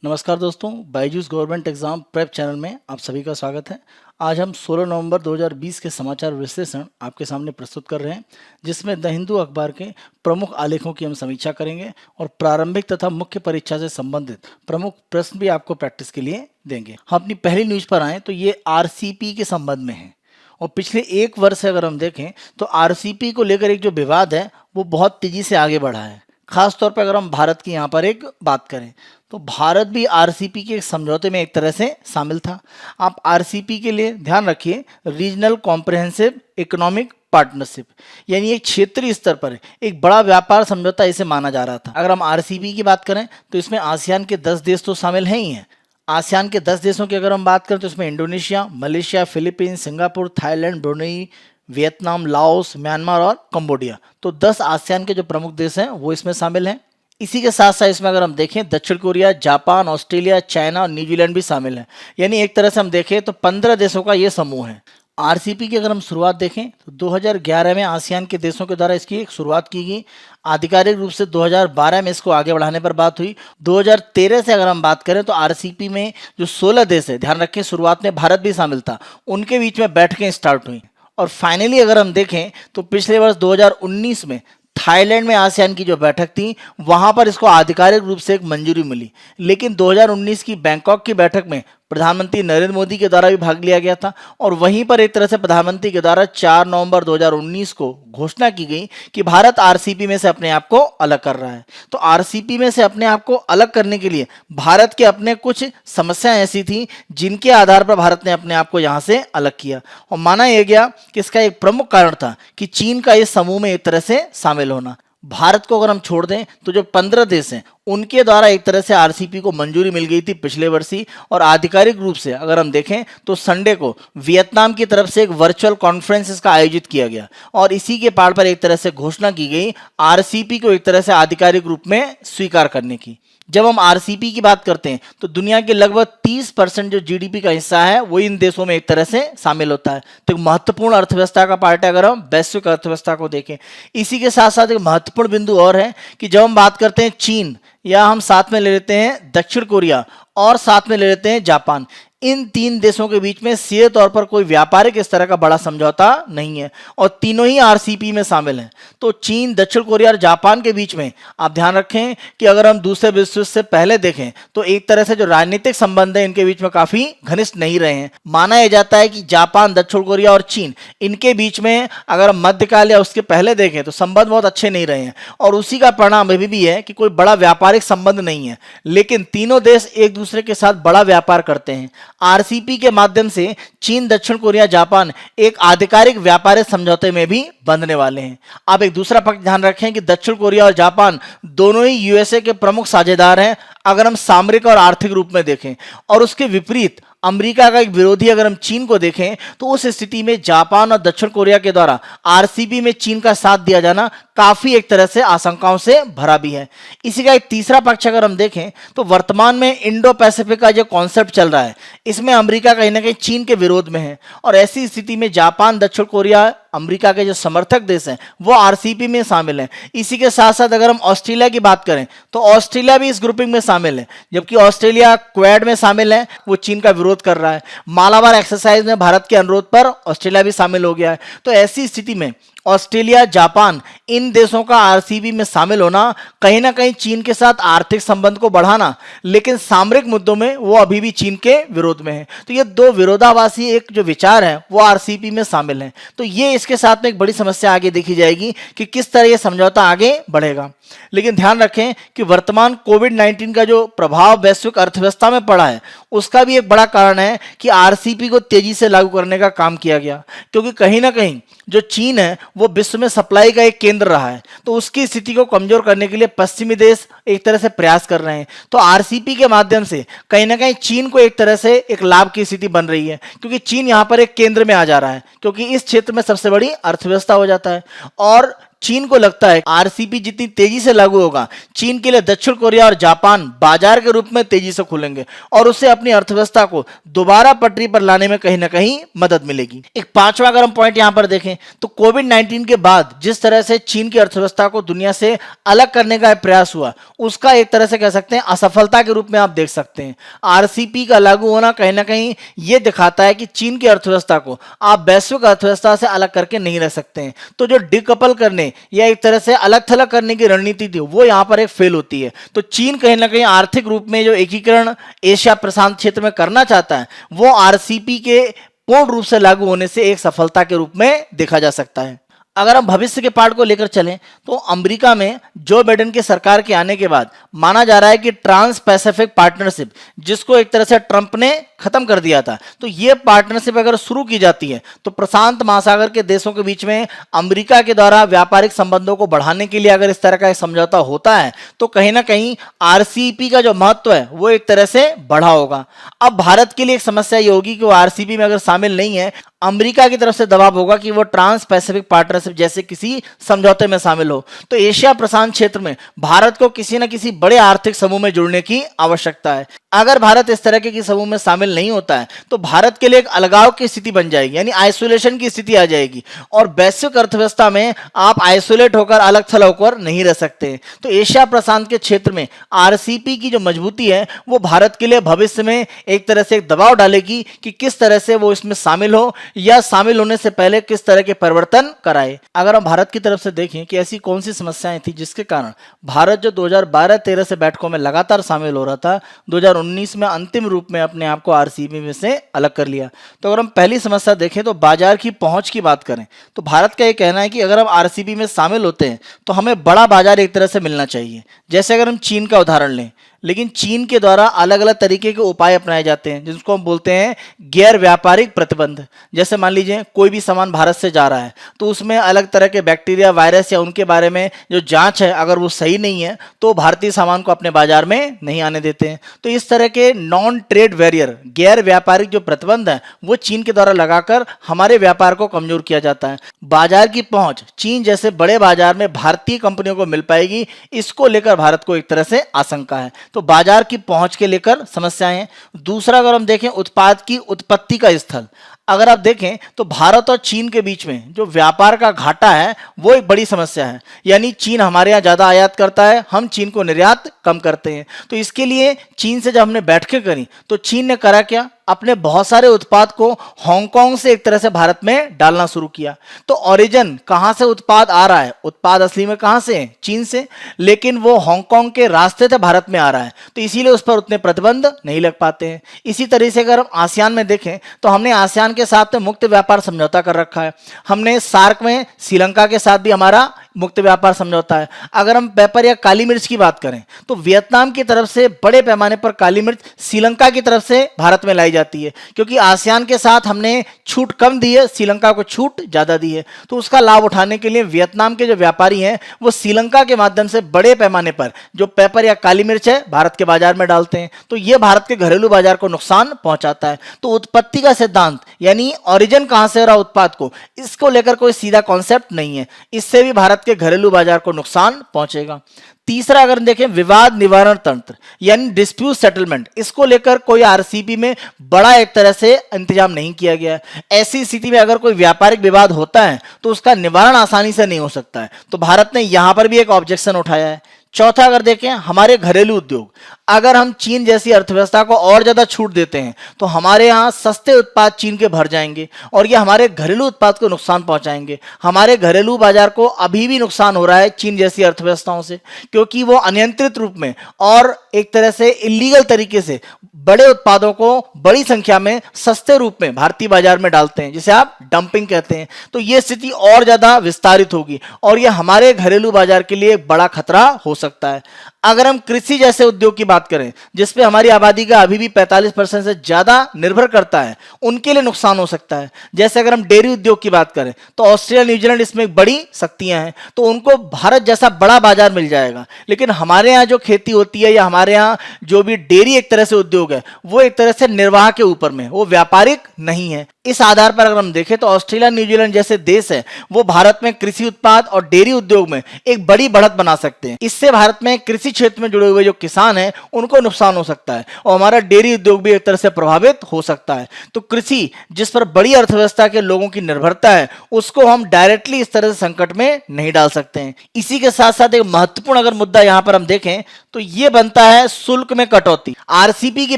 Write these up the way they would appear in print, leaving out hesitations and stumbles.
नमस्कार दोस्तों, Byju's government exam prep channel में आप सभी का स्वागत है। आज हम 16 नवंबर 2020 के समाचार विश्लेषण आपके सामने प्रस्तुत कर रहे हैं, जिसमें द हिंदू अखबार के प्रमुख आलेखों की हम समीक्षा करेंगे और प्रारंभिक तथा मुख्य परीक्षा से संबंधित प्रमुख प्रश्न भी आपको प्रैक्टिस के लिए देंगे। हम अपनी पहली न्यूज पर आए तो ये आरसीपी के संबंध में है और पिछले एक वर्ष से अगर हम देखें तो आरसीपी को लेकर एक जो विवाद है वो बहुत तेजी से आगे बढ़ा है। खास तौर पर अगर हम भारत की यहाँ पर एक बात करें तो भारत भी आरसीपी के समझौते में एक तरह से शामिल था। आप आरसीपी के लिए ध्यान रखिए, रीजनल कॉम्प्रिहेंसिव इकोनॉमिक पार्टनरशिप, यानी एक क्षेत्रीय स्तर पर एक बड़ा व्यापार समझौता इसे माना जा रहा था। अगर हम आरसीपी की बात करें तो इसमें आसियान के 10 देश तो शामिल हैं ही हैं। आसियान के 10 देशों की अगर हम बात करें तो इसमें Indonesia, Malaysia, Philippines, Singapore, Thailand, Brunei, Vietnam, Laos, Myanmar और कंबोडिया। तो 10 आसियान के जो प्रमुख देश हैं वो इसमें शामिल हैं। इसी के साथ साथ इसमें अगर हम देखें दक्षिण कोरिया, जापान, ऑस्ट्रेलिया, चाइना और न्यूजीलैंड भी शामिल हैं। यानी एक तरह से हम देखें तो 15 देशों का ये समूह है। आरसीपी की अगर हम शुरुआत देखें तो 2011 में आसियान के देशों के द्वारा इसकी एक शुरुआत की गई। आधिकारिक रूप से 2012 में इसको आगे बढ़ाने पर बात हुई। 2013 से अगर हम बात करें तो आरसीपी में जो 16 देश है, ध्यान रखें शुरुआत में भारत भी शामिल था, उनके बीच में बैठकें स्टार्ट हुई। और फाइनली अगर हम देखें तो पिछले वर्ष 2019 में थाईलैंड में आसियान की जो बैठक थी वहां पर इसको आधिकारिक रूप से एक मंजूरी मिली। लेकिन 2019 की बैंकॉक की बैठक में प्रधानमंत्री नरेंद्र मोदी के द्वारा भी भाग लिया गया था और वहीं पर एक तरह से प्रधानमंत्री के द्वारा 4 नवंबर 2019 को घोषणा की गई कि भारत आरसीपी में से अपने आप को अलग कर रहा है। तो आरसीपी में से अपने आप को अलग करने के लिए भारत के अपने कुछ समस्याएं ऐसी थी जिनके आधार पर भारत ने अपने आप को यहां से अलग किया और माना यह गया कि इसका एक प्रमुख कारण था कि चीन का इस समूह में एक तरह से शामिल होना। भारत को अगर हम छोड़ दें तो जो 15 देश हैं उनके द्वारा एक तरह से आरसीपी को मंजूरी मिल गई थी पिछले वर्ष ही। और आधिकारिक रूप से अगर हम देखें तो संडे को वियतनाम की तरफ से एक वर्चुअल कॉन्फ्रेंस इसका आयोजित किया गया और इसी के पार पर एक तरह से घोषणा की गई आरसीपी को एक तरह से आधिकारिक रूप में स्वीकार करने की। जब हम आरसीपी की बात करते हैं तो दुनिया के लगभग 30% जो जीडीपी का हिस्सा है वो इन देशों में एक तरह से शामिल होता है। तो एक महत्वपूर्ण अर्थव्यवस्था का पार्ट है अगर हम वैश्विक अर्थव्यवस्था को देखें। इसी के साथ साथ एक महत्वपूर्ण बिंदु और है कि जब हम बात करते हैं चीन, या हम साथ में ले लेते हैं दक्षिण कोरिया और साथ में ले लेते हैं जापान, इन 3 देशों के बीच में सीधे तौर पर कोई व्यापारिक इस तरह का बड़ा समझौता नहीं है और तीनों ही आरसीपी में शामिल हैं। तो चीन, दक्षिण कोरिया और जापान के बीच में आप ध्यान रखें कि अगर हम दूसरे विश्व युद्ध से पहले देखें तो एक तरह से जो राजनीतिक संबंध है इनके बीच में काफी घनिष्ठ नहीं रहे हैं। माना यह जाता है कि जापान, दक्षिण कोरिया और चीन, इनके बीच में अगर हम मध्यकाल या उसके पहले देखें तो संबंध बहुत अच्छे नहीं रहे हैं और उसी का परिणाम अभी भी है कि कोई बड़ा व्यापारिक संबंध नहीं है। लेकिन तीनों देश एक दूसरे के साथ बड़ा व्यापार करते हैं। आरसीपी के माध्यम से चीन, दक्षिण कोरिया, जापान एक आधिकारिक व्यापारिक समझौते में भी बंधने वाले हैं। आप एक दूसरा पक्ष ध्यान रखें कि दक्षिण कोरिया और जापान दोनों ही यूएसए के प्रमुख साझेदार हैं अगर हम सामरिक और आर्थिक रूप में देखें। और उसके विपरीत अमेरिका का एक विरोधी अगर हम चीन को देखें तो उस स्थिति में जापान और दक्षिण कोरिया के द्वारा आरसीपी में चीन का साथ दिया जाना काफी एक तरह से आशंकाओं से भरा भी है। इसी का एक तीसरा पक्ष अगर हम देखें तो वर्तमान में इंडो पैसिफिक का जो कॉन्सेप्ट चल रहा है इसमें अमेरिका कहीं ना कहीं चीन के विरोध में है और ऐसी स्थिति में जापान, दक्षिण कोरिया, अमेरिका के जो समर्थक देश हैं वो आरसीपी में शामिल हैं। इसी के साथ साथ अगर हम ऑस्ट्रेलिया की बात करें तो ऑस्ट्रेलिया भी इस ग्रुपिंग में शामिल है, जबकि ऑस्ट्रेलिया क्वाड में शामिल है, वो चीन का विरोध कर रहा है। मालाबार एक्सरसाइज में भारत के अनुरोध पर ऑस्ट्रेलिया भी शामिल हो गया है। तो ऐसी स्थिति में ऑस्ट्रेलिया, जापान, इन देशों का आरसीपी में शामिल होना कहीं ना कहीं चीन के साथ आर्थिक संबंध को बढ़ाना, लेकिन सामरिक मुद्दों में वो अभी भी चीन के विरोध में है। तो ये दो विरोधाभासी एक जो विचार है वो आरसीपी में शामिल है। तो ये इसके साथ में एक बड़ी समस्या आगे देखी जाएगी कि किस तरह ये समझौता आगे बढ़ेगा। लेकिन ध्यान रखें कि वर्तमान कोविड-19 का जो प्रभाव वैश्विक अर्थव्यवस्था में पड़ा है उसका भी एक बड़ा कारण है कि आरसीपी को तेजी से लागू करने का काम किया गया, क्योंकि कहीं ना कहीं जो चीन है वो विश्व में सप्लाई का एक केंद्र रहा है। तो उसकी स्थिति को कमजोर करने के लिए पश्चिमी देश एक तरह से प्रयास कर रहे हैं। तो आरसीपी के माध्यम से कहीं ना कहीं चीन को एक तरह से एक लाभ की स्थिति बन रही है, क्योंकि चीन यहां पर एक केंद्र में आ जा रहा है, क्योंकि इस क्षेत्र में सबसे बड़ी अर्थव्यवस्था हो जाता है। और चीन को लगता है आरसीईपी जितनी तेजी से लागू होगा, चीन के लिए दक्षिण कोरिया और जापान बाजार के रूप में तेजी से खुलेंगे और उससे अपनी अर्थव्यवस्था को दोबारा पटरी पर लाने में कहीं ना कहीं मदद मिलेगी। एक पांचवा अगर हम पॉइंट यहां पर देखें तो कोविड-19 के बाद जिस तरह से चीन की अर्थव्यवस्था को दुनिया से अलग करने का प्रयास हुआ, उसका एक तरह से कह सकते हैं असफलता के रूप में आप देख सकते हैं। आरसीईपी का लागू होना कहीं ना कहीं यह दिखाता है कि चीन की अर्थव्यवस्था को आप वैश्विक अर्थव्यवस्था से अलग करके नहीं रह सकते हैं। तो जो डिकपल करने या एक तरह से अलग थलग करने की रणनीति थी वो यहां पर एक फेल होती है। तो चीन कहीं ना कहीं आर्थिक रूप में जो एकीकरण एशिया प्रशांत क्षेत्र में करना चाहता है वो आरसीईपी के पूर्ण रूप से लागू होने से एक सफलता के रूप में देखा जा सकता है। अगर हम भविष्य के पार्ट को लेकर चलें तो अमेरिका में जो बाइडेन की सरकार के आने के बाद माना जा रहा है कि ट्रांस पैसिफिक पार्टनरशिप, जिसको एक तरह से ट्रंप ने खत्म कर दिया था, तो ये पार्टनरशिप अगर शुरू की जाती है तो प्रशांत महासागर के देशों के बीच में अमेरिका के द्वारा व्यापारिक संबंधों को बढ़ाने के लिए अगर इस तरह का एक समझौता होता है तो कहीं ना कहीं आरसीईपी का जो महत्व है वो एक तरह से बढ़ा होगा। अब भारत के लिए एक समस्या ये होगी कि वो आरसीईपी में अगर शामिल नहीं है, अमेरिका की तरफ से दबाव होगा कि वो ट्रांस पैसिफिक पार्टनरशिप जैसे किसी समझौते में शामिल हो। तो एशिया प्रशांत क्षेत्र में भारत को किसी न किसी बड़े आर्थिक समूह में जुड़ने की आवश्यकता है। अगर भारत इस तरह के समूह में शामिल नहीं होता है तो भारत के लिए एक अलगाव की स्थिति बन जाएगी, यानी आइसोलेशन की स्थिति आ जाएगी और वैश्विक अर्थव्यवस्था में आप आइसोलेट होकर अलग थलग होकर नहीं रह सकते। तो एशिया प्रशांत के क्षेत्र में आरसीईपी की जो मजबूती है वो भारत के लिए भविष्य में एक तरह से एक दबाव डालेगी कि किस तरह से वो इसमें शामिल हो या शामिल होने से पहले किस तरह के परिवर्तन कराए। अगर हम भारत की तरफ से देखें कि ऐसी कौन सी समस्याएं थी जिसके कारण भारत जो 2012-13 से बैठकों में लगातार शामिल हो रहा था, 2019 में अंतिम रूप में अपने आप को आरसीईपी में से अलग कर लिया। तो अगर हम पहली समस्या देखें तो बाजार की पहुंच की बात करें तो भारत का ये कहना है कि अगर हम आरसीईपी में शामिल होते हैं तो हमें बड़ा बाजार एक तरह से मिलना चाहिए। जैसे अगर हम चीन का उदाहरण लें, लेकिन चीन के द्वारा अलग अलग तरीके के उपाय अपनाए जाते हैं जिसको हम बोलते हैं गैर व्यापारिक प्रतिबंध। जैसे मान लीजिए कोई भी सामान भारत से जा रहा है तो उसमें अलग तरह के बैक्टीरिया, वायरस या उनके बारे में जो जांच है अगर वो सही नहीं है तो भारतीय सामान को अपने बाजार में नहीं आने देते हैं। तो इस तरह के नॉन ट्रेड बैरियर, गैर व्यापारिक जो प्रतिबंध है वो चीन के द्वारा लगाकर हमारे व्यापार को कमजोर किया जाता है। बाजार की पहुंच चीन जैसे बड़े बाजार में भारतीय कंपनियों को मिल पाएगी, इसको लेकर भारत को एक तरह से आशंका है। तो बाजार की पहुंच के लेकर समस्याएं हैं। दूसरा अगर हम देखें उत्पाद की उत्पत्ति का स्थल, अगर आप देखें तो भारत और चीन के बीच में जो व्यापार का घाटा है वो एक बड़ी समस्या है। यानी चीन हमारे यहाँ ज्यादा आयात करता है, हम चीन को निर्यात कम करते हैं। तो इसके लिए चीन से जब हमने बैठकें करी तो चीन ने करा क्या, अपने बहुत सारे उत्पाद को हांगकांग से एक तरह से भारत में डालना शुरू किया। तो ओरिजिन कहां से उत्पाद आ रहा है, उत्पाद असली में कहां से है, चीन से, लेकिन वो हांगकांग के रास्ते से भारत में आ रहा है तो इसीलिए उस पर उतने प्रतिबंध नहीं लग पाते हैं। इसी तरह से अगर हम आसियान में देखें तो हमने आसियान के साथ मुक्त व्यापार समझौता कर रखा है। हमने सार्क में श्रीलंका के साथ भी हमारा मुक्त व्यापार समझौता है। अगर हम पेपर या काली मिर्च की बात करें तो वियतनाम की तरफ से बड़े पैमाने पर काली मिर्च श्रीलंका की तरफ से भारत में लाई जाती है, क्योंकि आसियान के साथ हमने छूट कम दी है, श्रीलंका को छूट ज्यादा दी है। तो उसका लाभ उठाने के लिए वियतनाम के जो व्यापारी हैं वो श्रीलंका के माध्यम से बड़े पैमाने पर जो पेपर या काली मिर्च है भारत के बाजार में डालते हैं। तो यह भारत के घरेलू बाजार को नुकसान पहुंचाता है। तो उत्पत्ति का सिद्धांत यानी ओरिजिन कहां से हो रहा उत्पाद को, इसको लेकर कोई सीधा कॉन्सेप्ट नहीं है, इससे भी भारत के घरेलू बाजार को नुकसान पहुंचेगा। तीसरा अगर देखें विवाद निवारण तंत्र यानी डिस्प्यूट सेटलमेंट, इसको लेकर कोई आरसीईपी में बड़ा एक तरह से इंतजाम नहीं किया गया है। ऐसी स्थिति में अगर कोई व्यापारिक विवाद होता है तो उसका निवारण आसानी से नहीं हो सकता है, तो भारत ने यहां पर भी एक ऑब्जेक्शन उठाया है। चौथा अगर देखें हमारे घरेलू उद्योग, अगर हम चीन जैसी अर्थव्यवस्था को और ज्यादा छूट देते हैं तो हमारे यहाँ सस्ते उत्पाद चीन के भर जाएंगे और ये हमारे घरेलू उत्पाद को नुकसान पहुंचाएंगे। हमारे घरेलू बाजार को अभी भी नुकसान हो रहा है चीन जैसी अर्थव्यवस्थाओं से, क्योंकि वो अनियंत्रित रूप में और एक तरह से इलीगल तरीके से बड़े उत्पादों को बड़ी संख्या में सस्ते रूप में भारतीय बाजार में डालते हैं, जिसे आप डंपिंग कहते हैं। तो ये स्थिति और ज्यादा विस्तारित होगी और यह हमारे घरेलू बाजार के लिए एक बड़ा खतरा हो सकता है। अगर हम कृषि जैसे उद्योग की बात करें जिसपे हमारी आबादी का अभी भी 45% से ज्यादा निर्भर करता है, उनके लिए नुकसान हो सकता है। जैसे अगर हम डेयरी उद्योग की बात करें तो ऑस्ट्रेलिया, न्यूजीलैंड इसमें बड़ी शक्तियां हैं, तो उनको भारत जैसा बड़ा बाजार मिल जाएगा। लेकिन हमारे यहाँ जो खेती होती है या हमारे यहाँ जो भी डेयरी एक तरह से उद्योग है वो एक तरह से निर्वाह के ऊपर में, वो व्यापारिक नहीं है। इस आधार पर अगर हम देखें तो ऑस्ट्रेलिया, न्यूजीलैंड जैसे देश है वो भारत में कृषि उत्पाद और डेयरी उद्योग में एक बड़ी बढ़त बना सकते हैं। इससे भारत में कृषि क्षेत्र में जुड़े हुए जो किसान हैं उनको नुकसान हो सकता है और हमारा डेयरी उद्योग भी एक तरह से प्रभावित हो सकता है। तो कृषि जिस पर बड़ी अर्थव्यवस्था के लोगों की निर्भरता है उसको हम डायरेक्टली इस तरह से संकट में नहीं डाल सकते हैं। इसी के साथ साथ एक महत्वपूर्ण अगर मुद्दा यहां पर हम देखें तो यह बनता है शुल्क में कटौती। आरसीपी की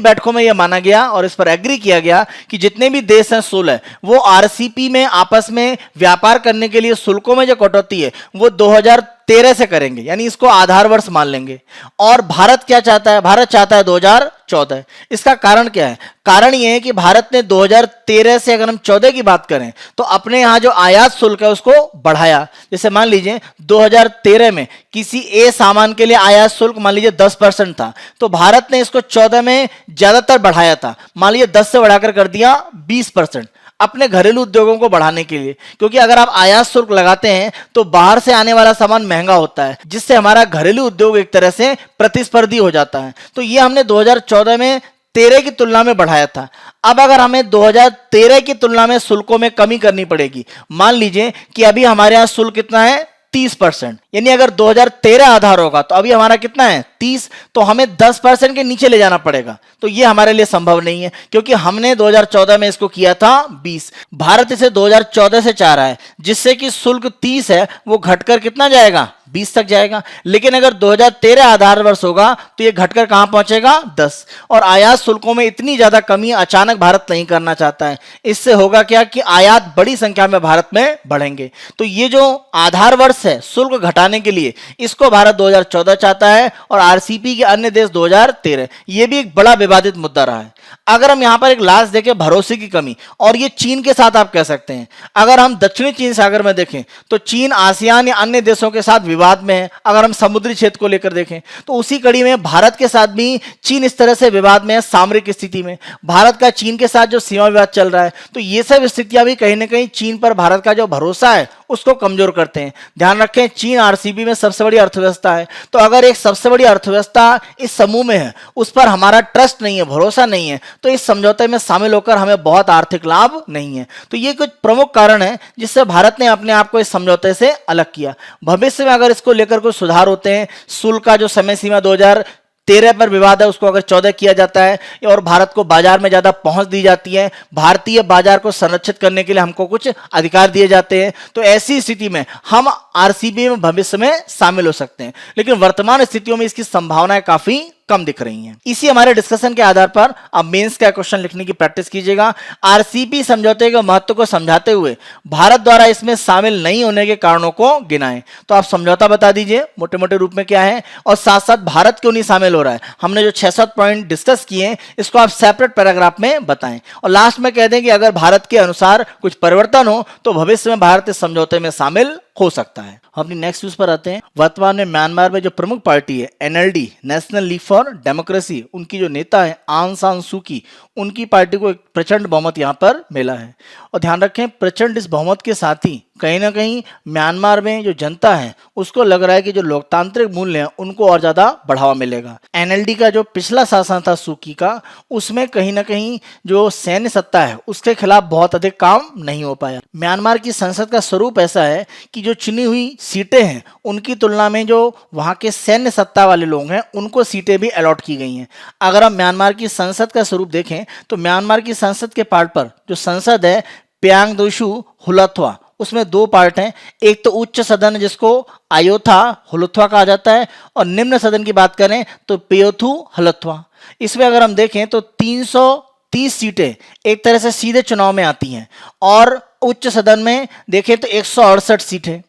बैठकों में यह माना गया और इस पर एग्री किया गया कि जितने भी देश हैं 16 वो आरसीपी में आपस में व्यापार करने के लिए शुल्कों में जो कटौती है वो 2013 से करेंगे, यानी इसको आधार वर्ष मान लेंगे। और भारत क्या चाहता है? भारत चाहता है 2014। इसका कारण क्या है? कारण यह है कि भारत ने 2013 से अगर हम 14 की बात करें तो अपने यहां जो आयात शुल्क है उसको बढ़ाया। जैसे मान लीजिए 2013 में किसी ए सामान के लिए आयात शुल्क मान लीजिए 10% था, तो भारत ने इसको 14 में ज्यादातर बढ़ाया था, मान लीजिए 10 से बढ़ाकर कर दिया 20% अपने घरेलू उद्योगों को बढ़ाने के लिए। क्योंकि अगर आप आयात शुल्क लगाते हैं तो बाहर से आने वाला सामान महंगा होता है, जिससे हमारा घरेलू उद्योग एक तरह से प्रतिस्पर्धी हो जाता है। तो ये हमने 2014 में 13 की तुलना में बढ़ाया था। अब अगर हमें 2013 की तुलना में शुल्कों में कमी करनी पड़ेगी, मान लीजिए कि अभी हमारे यहां शुल्क कितना है 30%, यानी अगर 2013 आधार होगा तो अभी हमारा कितना है 30, तो हमें 10% के नीचे ले जाना पड़ेगा। तो ये हमारे लिए संभव नहीं है क्योंकि हमने 2014 में इसको किया था 20। भारत इसे 2014 से चाह रहा है जिससे कि शुल्क 30 है वो घटकर कितना जाएगा 20 तक जाएगा। लेकिन अगर 2013 आधार वर्ष होगा तो ये घटकर कहां पहुंचेगा 10। और आयात शुल्कों में इतनी ज्यादा कमी अचानक भारत नहीं करना चाहता है। इससे होगा क्या कि आयात बड़ी संख्या में भारत में बढ़ेंगे। तो ये जो आधार वर्ष है शुल्क घटाने के लिए, इसको भारत 2014 चाहता है और आरसीपी के अन्य देश 2013। ये भी एक बड़ा विवादित मुद्दा रहा है। अगर हम यहां पर एक लास्ट देखें भरोसे की कमी, और ये चीन के साथ आप कह सकते हैं। अगर हम दक्षिणी चीन सागर में देखें तो चीन आसियान या अन्य देशों के साथ विवाद में है। अगर हम समुद्री क्षेत्र को लेकर देखें तो उसी कड़ी में भारत के साथ भी चीन इस तरह से विवाद में है। सामरिक स्थिति में भारत का चीन के साथ जो सीमा विवाद चल रहा है, तो ये सब स्थितियां भी कहीं ना कहीं चीन पर भारत का जो भरोसा है उसको कमजोर करते हैं। ध्यान रखें चीन आरसीपी में सबसे बड़ी अर्थव्यवस्था है, तो अगर एक सबसे बड़ी अर्थव्यवस्था इस समूह में है उस पर हमारा ट्रस्ट नहीं है, भरोसा नहीं है, तो इस समझौते में शामिल होकर हमें बहुत आर्थिक लाभ नहीं है। तो ये कुछ प्रमुख कारण है जिससे भारत ने अपने आप को इस समझौते से अलग किया। भविष्य में अगर इसको लेकर कोई सुधार होते हैं, शुल्क का जो समय सीमा 2013 पर विवाद है उसको अगर 14 किया जाता है और भारत को बाजार में ज्यादा पहुंच दी जाती है, भारतीय बाजार को संरक्षित करने के लिए हमको कुछ अधिकार दिए जाते हैं, तो ऐसी स्थिति में हम आरसीपी में भविष्य में शामिल हो सकते हैं। लेकिन वर्तमान स्थितियों में इसकी संभावनाएं काफी कम दिख रही हैं। इसी हमारे डिस्कशन के आधार पर अब मेंस का क्वेश्चन लिखने की प्रैक्टिस कीजिएगा। आरसीपी समझौते के महत्व को समझाते हुए भारत द्वारा इसमें शामिल नहीं होने के कारणों को गिनाएं। तो आप समझौता बता दीजिए मोटे मोटे रूप में क्या है और साथ साथ भारत क्यों नहीं शामिल हो रहा है। हमने जो 6-7 पॉइंट डिस्कस किए हैं इसको आप सेपरेट पैराग्राफ में बताएं और लास्ट में कह दें कि अगर भारत के अनुसार कुछ परिवर्तन हो तो भविष्य में भारत इस समझौते में शामिल हो सकता है। हम अपनी नेक्स्ट न्यूज पर आते हैं। वर्तमान में म्यांमार में जो प्रमुख पार्टी है NLD, national league for democracy, उनकी जो नेता है आंग सान सू की, उनकी पार्टी को एक प्रचंड बहुमत यहां पर मिला है। और ध्यान रखें प्रचंड इस बहुमत के साथ ही कहीं ना कहीं म्यांमार में जो जनता है उसको लग रहा है कि जो लोकतांत्रिक मूल्य हैं उनको और ज्यादा बढ़ावा मिलेगा। एनएलडी का जो पिछला शासन था सूकी का, उसमें कहीं ना कहीं जो सैन्य सत्ता है उसके खिलाफ बहुत अधिक काम नहीं हो पाया। म्यांमार की संसद का स्वरूप ऐसा है कि जो चुनी हुई सीटें हैं उनकी तुलना में जो वहां के सैन्य सत्ता वाले लोग हैं उनको सीटें भी अलॉट की गई हैं। अगर हम म्यांमार की संसद का स्वरूप देखें तो म्यांमार की संसद के पार्ट पर जो संसद है प्यांगदोशु हुलथवा, उसमें 2 पार्ट हैं। एक तो उच्च सदन जिसको आयोथा हुलथवा कहा जाता है और निम्न सदन की बात करें तो पेयोथु हलथवा। इसमें अगर हम देखें तो 330 सीटें एक तरह से सीधे चुनाव में आती हैं और उच्च सदन में देखें तो 168 सीटें।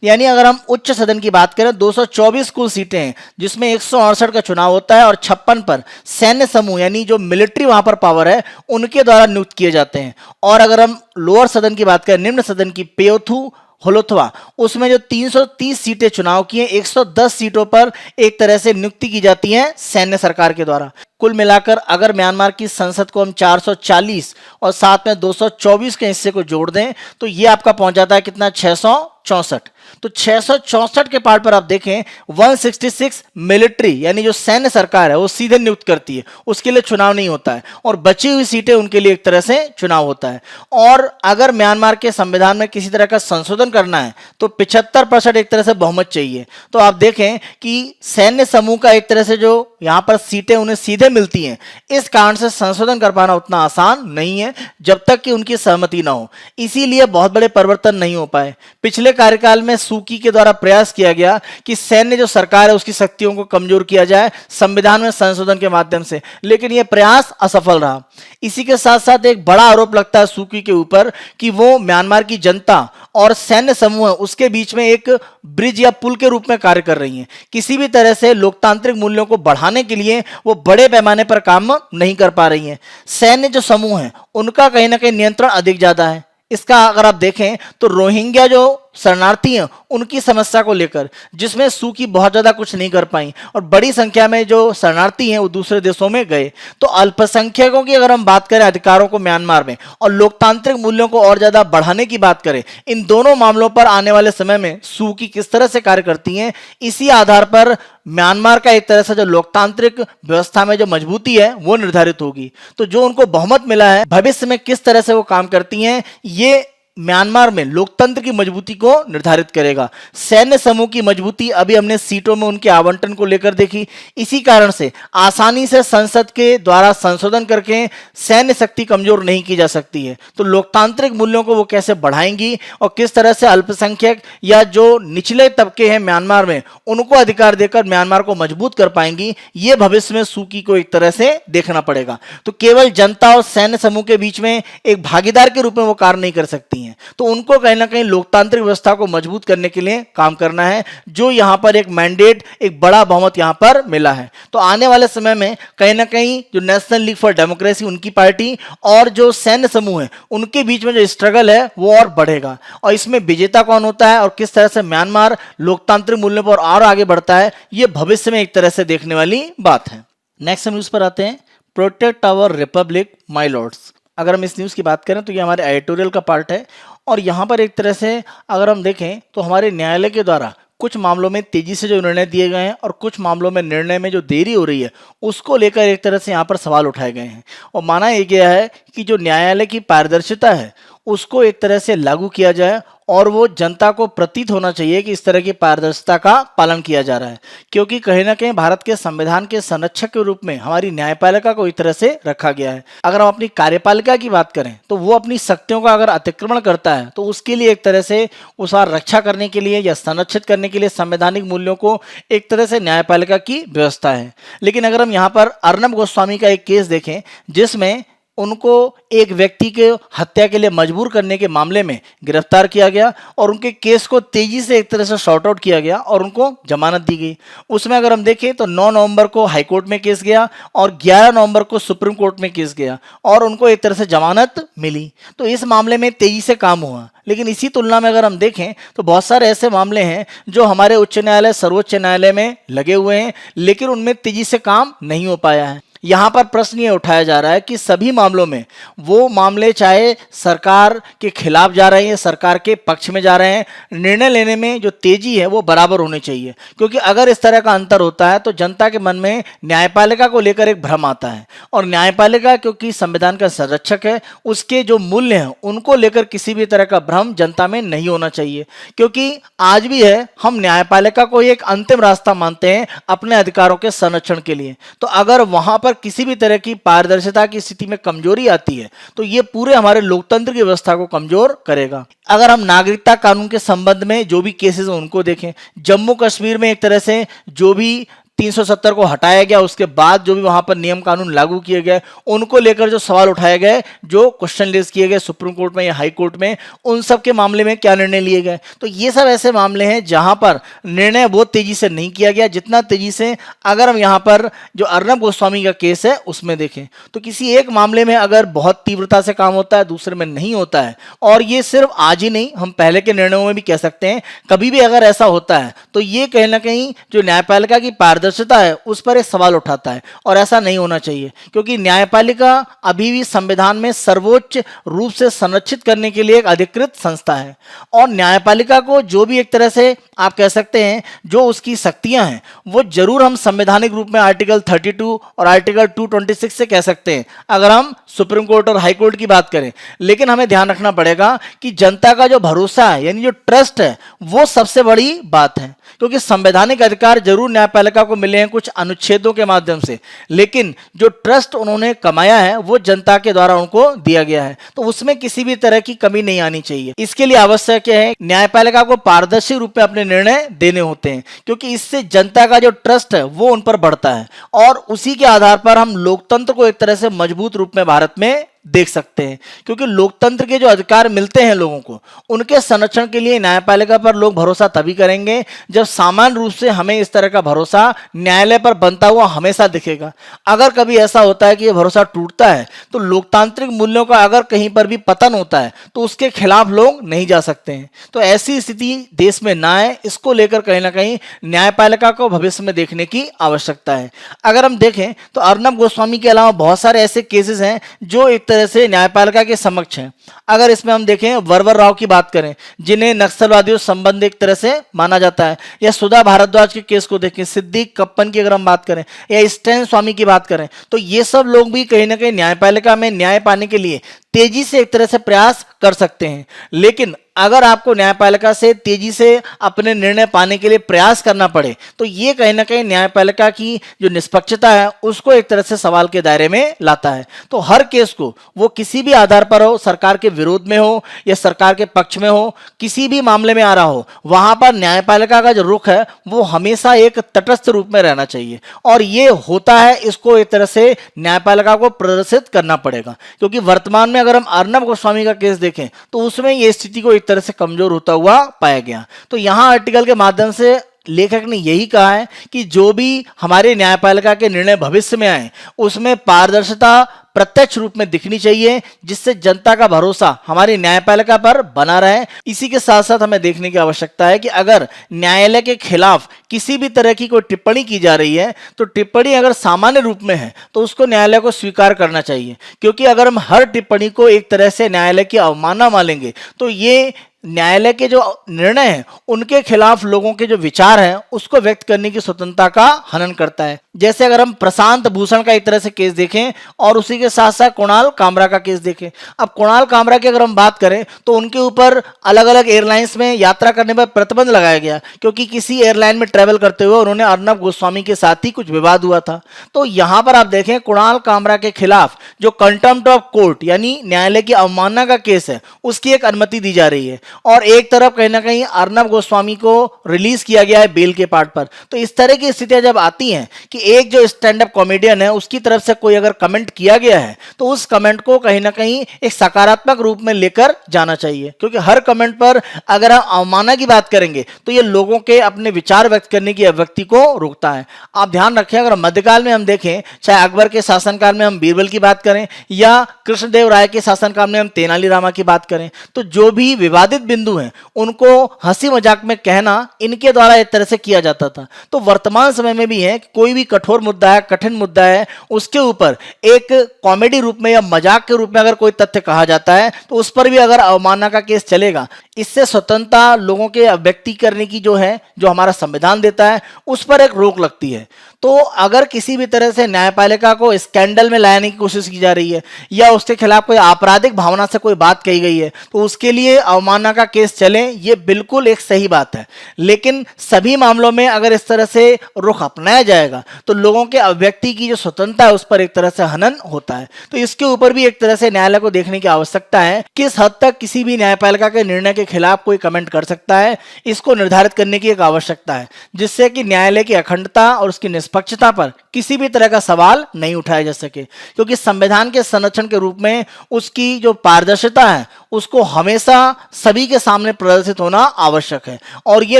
यानी अगर हम उच्च सदन की बात करें 224 कुल सीटें हैं जिसमें 168 का चुनाव होता है और 56 पर सैन्य समूह यानी जो मिलिट्री वहां पर पावर है उनके द्वारा नियुक्त किए जाते हैं। और अगर हम लोअर सदन की बात करें निम्न सदन की पेयोथु हुलथवा, उसमें जो 330 सीटें चुनाव की हैं 110 सीटों पर एक तरह से नियुक्ति की जाती है सैन्य सरकार के द्वारा। कुल मिलाकर अगर म्यांमार की संसद को हम 440 और साथ में 224 के हिस्से को जोड़ दें तो ये आपका पहुंच जाता है कितना, 664। तो 664 के पार्ट पर आप देखें 166 मिलिट्री यानी जो सैन्य सरकार है वो सीधे नियुक्त करती है, उसके लिए चुनाव नहीं होता है, और बची हुई सीटें उनके लिए एक तरह से चुनाव होता है। और अगर म्यांमार के संविधान में किसी तरह का संशोधन करना है तो 75% एक तरह से बहुमत चाहिए। तो आप देखें कि सैन्य समूह का एक तरह से जो यहां पर सीटें उन्हें सीधे मिलती हैं, इस कारण से संशोधन कर पाना उतना आसान नहीं है जब तक कि उनकी सहमति ना हो। इसीलिए बहुत बड़े परिवर्तन नहीं हो पाए। पिछले कार्यकाल में सूकी के द्वारा प्रयास किया गया कि सैन्य जो सरकार है उसकी शक्तियों को कमजोर किया जाए संविधान में संशोधन के माध्यम से, लेकिन यह प्रयास असफल रहा। इसी के साथ साथ एक बड़ा आरोप लगता है सूकी के ऊपर कि वो म्यांमार की जनता और सैन्य समूह उसके बीच में एक ब्रिज या पुल के रूप में कार्य कर रही हैं। किसी भी तरह से लोकतांत्रिक मूल्यों को बढ़ाने के लिए वो बड़े पैमाने पर काम नहीं कर पा रही हैं। सैन्य जो समूह है उनका कहीं ना कहीं नियंत्रण अधिक ज्यादा है। इसका अगर आप देखें तो रोहिंग्या जो शरणार्थी हैं उनकी समस्या को लेकर, जिसमें सूकी बहुत ज्यादा कुछ नहीं कर पाई और बड़ी संख्या में जो शरणार्थी हैं वो दूसरे देशों में गए। तो अल्पसंख्यकों की अगर हम बात करें अधिकारों को म्यांमार में और लोकतांत्रिक मूल्यों को और ज्यादा बढ़ाने की बात करें, इन दोनों मामलों पर आने वाले समय में सूकी किस तरह से कार्य करती हैं, इसी आधार पर म्यांमार का एक तरह से जो लोकतांत्रिक व्यवस्था में जो मजबूती है वो निर्धारित होगी। तो जो उनको बहुमत मिला है भविष्य में किस तरह से वो काम करती हैं, ये म्यांमार में लोकतंत्र की मजबूती को निर्धारित करेगा। सैन्य समूह की मजबूती अभी हमने सीटों में उनके आवंटन को लेकर देखी। इसी कारण से आसानी से संसद के द्वारा संशोधन करके सैन्य शक्ति कमजोर नहीं की जा सकती है। तो लोकतांत्रिक मूल्यों को वो कैसे बढ़ाएंगी और किस तरह से अल्पसंख्यक या जो निचले तबके हैं म्यांमार में उनको अधिकार देकर म्यांमार को मजबूत कर पाएंगी, ये भविष्य में सूकी को एक तरह से देखना पड़ेगा। तो केवल जनता और सैन्य समूह के बीच में एक भागीदार के रूप में वो कार्य नहीं कर सकती हैं। तो उनको कहीं ना कहीं लोकतांत्रिक व्यवस्था को मजबूत करने के लिए काम करना है, जो यहां पर एक मैंडेट, एक बड़ा बहुमत यहां पर मिला है। तो आने वाले समय में कहीं ना कहीं जो नेशनल लीग फॉर डेमोक्रेसी उनकी पार्टी और जो सैन्य समूह है उनके बीच में जो स्ट्रगल है वो और बढ़ेगा, और इसमें विजेता कौन होता है और किस तरह से म्यांमार लोकतांत्रिक मूल्यों पर और आगे बढ़ता है, ये भविष्य में एक तरह से देखने वाली बात है। नेक्स्ट हम न्यूज पर आते हैं, protect our republic my lords. अगर हम इस न्यूज़ की बात करें तो ये हमारे एडिटोरियल का पार्ट है, और यहाँ पर एक तरह से अगर हम देखें तो हमारे न्यायालय के द्वारा कुछ मामलों में तेजी से जो निर्णय दिए गए हैं और कुछ मामलों में निर्णय में जो देरी हो रही है उसको लेकर एक तरह से यहाँ पर सवाल उठाए गए हैं, और माना यह गया है कि जो न्यायालय की पारदर्शिता है उसको एक तरह से लागू किया जाए, और वो जनता को प्रतीत होना चाहिए कि इस तरह की पारदर्शिता का पालन किया जा रहा है, क्योंकि कहीं ना कहीं भारत के संविधान के संरक्षक के रूप में हमारी न्यायपालिका को एक तरह से रखा गया है। अगर हम अपनी कार्यपालिका की बात करें तो वो अपनी शक्तियों का अगर अतिक्रमण करता है तो उसके लिए एक तरह से उसका रक्षा करने के लिए या संरक्षित करने के लिए संवैधानिक मूल्यों को एक तरह से न्यायपालिका की व्यवस्था है। लेकिन अगर हम यहाँ पर अर्नब गोस्वामी का एक केस देखें जिसमें उनको एक व्यक्ति के हत्या के लिए मजबूर करने के मामले में गिरफ्तार किया गया और उनके केस को तेजी से एक तरह से शॉर्ट आउट किया गया और उनको जमानत दी गई। उसमें अगर हम देखें तो 9 नवंबर को हाई कोर्ट में केस गया और 11 नवंबर को सुप्रीम कोर्ट में केस गया और उनको एक तरह से जमानत मिली। तो इस मामले में तेजी से काम हुआ। लेकिन इसी तुलना में अगर हम देखें तो बहुत सारे ऐसे मामले हैं जो हमारे उच्च न्यायालय, सर्वोच्च न्यायालय में लगे हुए हैं, लेकिन उनमें तेजी से काम नहीं हो पाया है। यहाँ पर प्रश्न ये उठाया जा रहा है कि सभी मामलों में वो मामले चाहे सरकार के खिलाफ जा रहे हैं, सरकार के पक्ष में जा रहे हैं, निर्णय लेने में जो तेजी है वो बराबर होनी चाहिए, क्योंकि अगर इस तरह का अंतर होता है तो जनता के मन में न्यायपालिका को लेकर एक भ्रम आता है, और न्यायपालिका क्योंकि संविधान का संरक्षक है उसके जो मूल्य हैं उनको लेकर किसी भी तरह का भ्रम जनता में नहीं होना चाहिए। क्योंकि आज भी है हम न्यायपालिका को एक अंतिम रास्ता मानते हैं अपने अधिकारों के संरक्षण के लिए। तो अगर वहां पर किसी भी तरह की पारदर्शिता की स्थिति में कमजोरी आती है तो ये पूरे हमारे लोकतंत्र की व्यवस्था को कमजोर करेगा। अगर हम नागरिकता कानून के संबंध में जो भी केसेस हैं उनको देखें, जम्मू कश्मीर में एक तरह से जो भी 370 को हटाया गया उसके बाद जो भी वहां पर नियम कानून लागू किए गए उनको लेकर जो सवाल उठाए गए, जो क्वेश्चन रेज किए गए सुप्रीम कोर्ट में या हाई कोर्ट में, उन सब के मामले में क्या निर्णय लिए गए। तो ये सब ऐसे मामले हैं जहां पर निर्णय बहुत तेजी से नहीं किया गया जितना तेजी से अगर हम यहाँ पर जो अर्नब गोस्वामी का केस है उसमें देखें तो किसी एक मामले में अगर बहुत तीव्रता से काम होता है दूसरे में नहीं होता है। और ये सिर्फ आज ही नहीं, हम पहले के निर्णयों में भी कह सकते हैं, कभी भी अगर ऐसा होता है तो ये कहीं ना कहीं जो न्यायपालिका की पारदर्शिता पारदर्शिता है उस पर एक सवाल उठाता है, और ऐसा नहीं होना चाहिए, क्योंकि न्यायपालिका अभी भी संविधान में सर्वोच्च रूप से संरक्षित करने के लिए एक अधिकृत संस्था है। और न्यायपालिका को जो भी एक तरह से आप कह सकते हैं जो उसकी शक्तियां हैं वो जरूर हम संवैधानिक रूप में आर्टिकल 32 और आर्टिकल 226 से कह सकते हैं अगर हम सुप्रीम कोर्ट और हाई कोर्ट की बात करें। लेकिन हमें ध्यान रखना पड़ेगा कि जनता का जो भरोसा है यानी जो ट्रस्ट है वो सबसे बड़ी बात है, क्योंकि संवैधानिक अधिकार जरूर न्यायपालिका को मिले हैं कुछ अनुच्छेदों के माध्यम से, लेकिन जो ट्रस्ट उन्होंने कमाया है वो जनता के द्वारा उनको दिया गया है, तो उसमें किसी भी तरह की कमी नहीं आनी चाहिए। इसके लिए आवश्यक है न्यायपालिका को पारदर्शी रूप में अपने निर्णय देने होते हैं, क्योंकि इससे जनता का जो ट्रस्ट है वो उन पर बढ़ता है, और उसी के आधार पर हम लोकतंत्र को एक तरह से मजबूत रूप में भारत में देख सकते हैं। क्योंकि लोकतंत्र के जो अधिकार मिलते हैं लोगों को, उनके संरक्षण के लिए न्यायपालिका पर लोग भरोसा तभी करेंगे जब सामान्य रूप से हमें इस तरह का भरोसा न्यायालय पर बनता हुआ हमेशा दिखेगा। अगर कभी ऐसा होता है कि यह भरोसा टूटता है तो लोकतांत्रिक मूल्यों का अगर कहीं पर भी पतन होता है तो उसके खिलाफ लोग नहीं जा सकते हैं। तो ऐसी स्थिति देश में ना आए, इसको लेकर कहीं ना कहीं न्यायपालिका को भविष्य में देखने की आवश्यकता है। अगर हम देखें तो अर्नब गोस्वामी के अलावा बहुत सारे ऐसे केसेस हैं जो एक तरह से न्यायपालिका के समक्ष हैं। अगर इसमें हम देखें वरवर राव की बात करें जिन्हें नक्सलवादियों संबंध एक तरह से माना जाता है, या सुधा भारद्वाज के केस को देखें, सिद्दीक कप्पन की अगर हम बात करें, या स्टैन स्वामी की बात करें, तो ये सब लोग भी कहीं ना कहीं न्यायपालिका में न्याय पाने के लिए तेजी से एक तरह से प्रयास कर सकते हैं। लेकिन अगर आपको न्यायपालिका से तेजी से अपने निर्णय पाने के लिए प्रयास करना पड़े तो ये कहीं ना कहीं न्यायपालिका की जो निष्पक्षता है उसको एक तरह से सवाल के दायरे में लाता है। तो हर केस को वो किसी भी आधार पर हो, सरकार के विरोध में हो या सरकार के पक्ष में हो, किसी भी मामले में आ रहा हो, वहां पर न्यायपालिका का जो रुख है वो हमेशा एक तटस्थ रूप में रहना चाहिए। और ये होता है, इसको एक तरह से न्यायपालिका को प्रदर्शित करना पड़ेगा। क्योंकि वर्तमान में अगर हम अर्नब गोस्वामी का केस देखें तो उसमें ये स्थिति को एक तरह से कमजोर होता हुआ पाया गया। तो यहां आर्टिकल के माध्यम से लेखक ने यही कहा है कि जो भी हमारे न्यायपालिका के निर्णय भविष्य में आए उसमें पारदर्शिता प्रत्यक्ष रूप में दिखनी चाहिए, जिससे जनता का भरोसा हमारी न्यायपालिका पर बना रहे। इसी के साथ साथ हमें देखने की आवश्यकता है कि अगर न्यायालय के खिलाफ किसी भी तरह की कोई टिप्पणी की जा रही है तो टिप्पणी अगर सामान्य रूप में है तो उसको न्यायालय को स्वीकार करना चाहिए। क्योंकि अगर हम हर टिप्पणी को एक तरह से न्यायालय की अवमानना मानेंगे तो ये न्यायालय के जो निर्णय हैं उनके खिलाफ लोगों के जो विचार हैं उसको व्यक्त करने की स्वतंत्रता का हनन करता है। जैसे अगर हम प्रशांत भूषण का एक तरह से केस देखें और उसी के साथ साथ कुणाल कामरा का केस देखें। अब कुणाल कामरा की अगर हम बात करें तो उनके ऊपर अलग अलग एयरलाइंस में यात्रा करने पर प्रतिबंध लगाया गया, क्योंकि किसी एयरलाइन में ट्रेवल करते हुए उन्होंने अर्नब गोस्वामी के साथ ही कुछ विवाद हुआ था। तो यहां पर आप देखें कुणाल कामरा के खिलाफ जो कंटेम्प्ट ऑफ कोर्ट यानी न्यायालय की अवमानना का केस है उसकी एक अनुमति दी जा रही है, और एक तरफ कहीं ना कहीं अर्नब गोस्वामी को रिलीज किया गया है बेल के पार्ट पर। तो इस तरह की स्थितियां जब आती हैं कि एक जो स्टैंड अप कॉमेडियन है उसकी तरफ से कोई अगर कमेंट किया गया है तो उस कमेंट को कहीं ना कहीं एक सकारात्मक रूप में लेकर जाना चाहिए, क्योंकि हर कमेंट पर अगर हम अवमानना की बात करेंगे तो ये लोगों के अपने विचार व्यक्त करने की अभिव्यक्ति को रोकता है। आप ध्यान रखें, अगर मध्यकाल में हम देखें, चाहे अकबर के शासनकाल में हम बीरबल की बात करें या कृष्णदेव राय के शासनकाल में हम तेनालीरामा की बात करें, तो जो भी विवादित बिंदु हैं उनको हंसी मजाक में कहना इनके द्वारा एक तरह से किया जाता था। तो वर्तमान समय में भी है कि कोई भी कठोर मुद्दा है, कठिन मुद्दा है, उसके ऊपर एक कॉमेडी रूप में या मजाक के रूप में अगर कोई तथ्य कहा जाता है तो उस पर भी अगर अवमानना का केस चलेगा। इससे स्वतंत्रता लोगों के अभिव्यक्ति करने की जो है, जो हमारा संविधान देता है, उस पर एक रोक लगती है। तो अगर किसी भी तरह से न्यायपालिका को स्कैंडल में लाने की कोशिश की जा रही है या उसके खिलाफ कोई आपराधिक भावना से कोई बात कही गई है तो उसके लिए अवमानना का केस चले, ये बिल्कुल एक सही बात है। लेकिन सभी मामलों में अगर इस तरह से रुख अपनाया जाएगा तो लोगों के अभिव्यक्ति की जो स्वतंत्रता है उस पर एक तरह से हनन होता है। तो इसके ऊपर भी एक तरह से न्यायालय को देखने की आवश्यकता है किस हद तक किसी भी न्यायपालिका के निर्णय के खिलाफ कोई कमेंट कर सकता है, इसको निर्धारित करने की एक आवश्यकता है, जिससे कि न्यायालय की अखंडता और उसकी निष्पक्षता पर किसी भी तरह का सवाल नहीं उठाया जा सके। क्योंकि संविधान के संरक्षण के रूप में उसकी जो पारदर्शिता है उसको हमेशा सभी के सामने प्रदर्शित होना आवश्यक है, और ये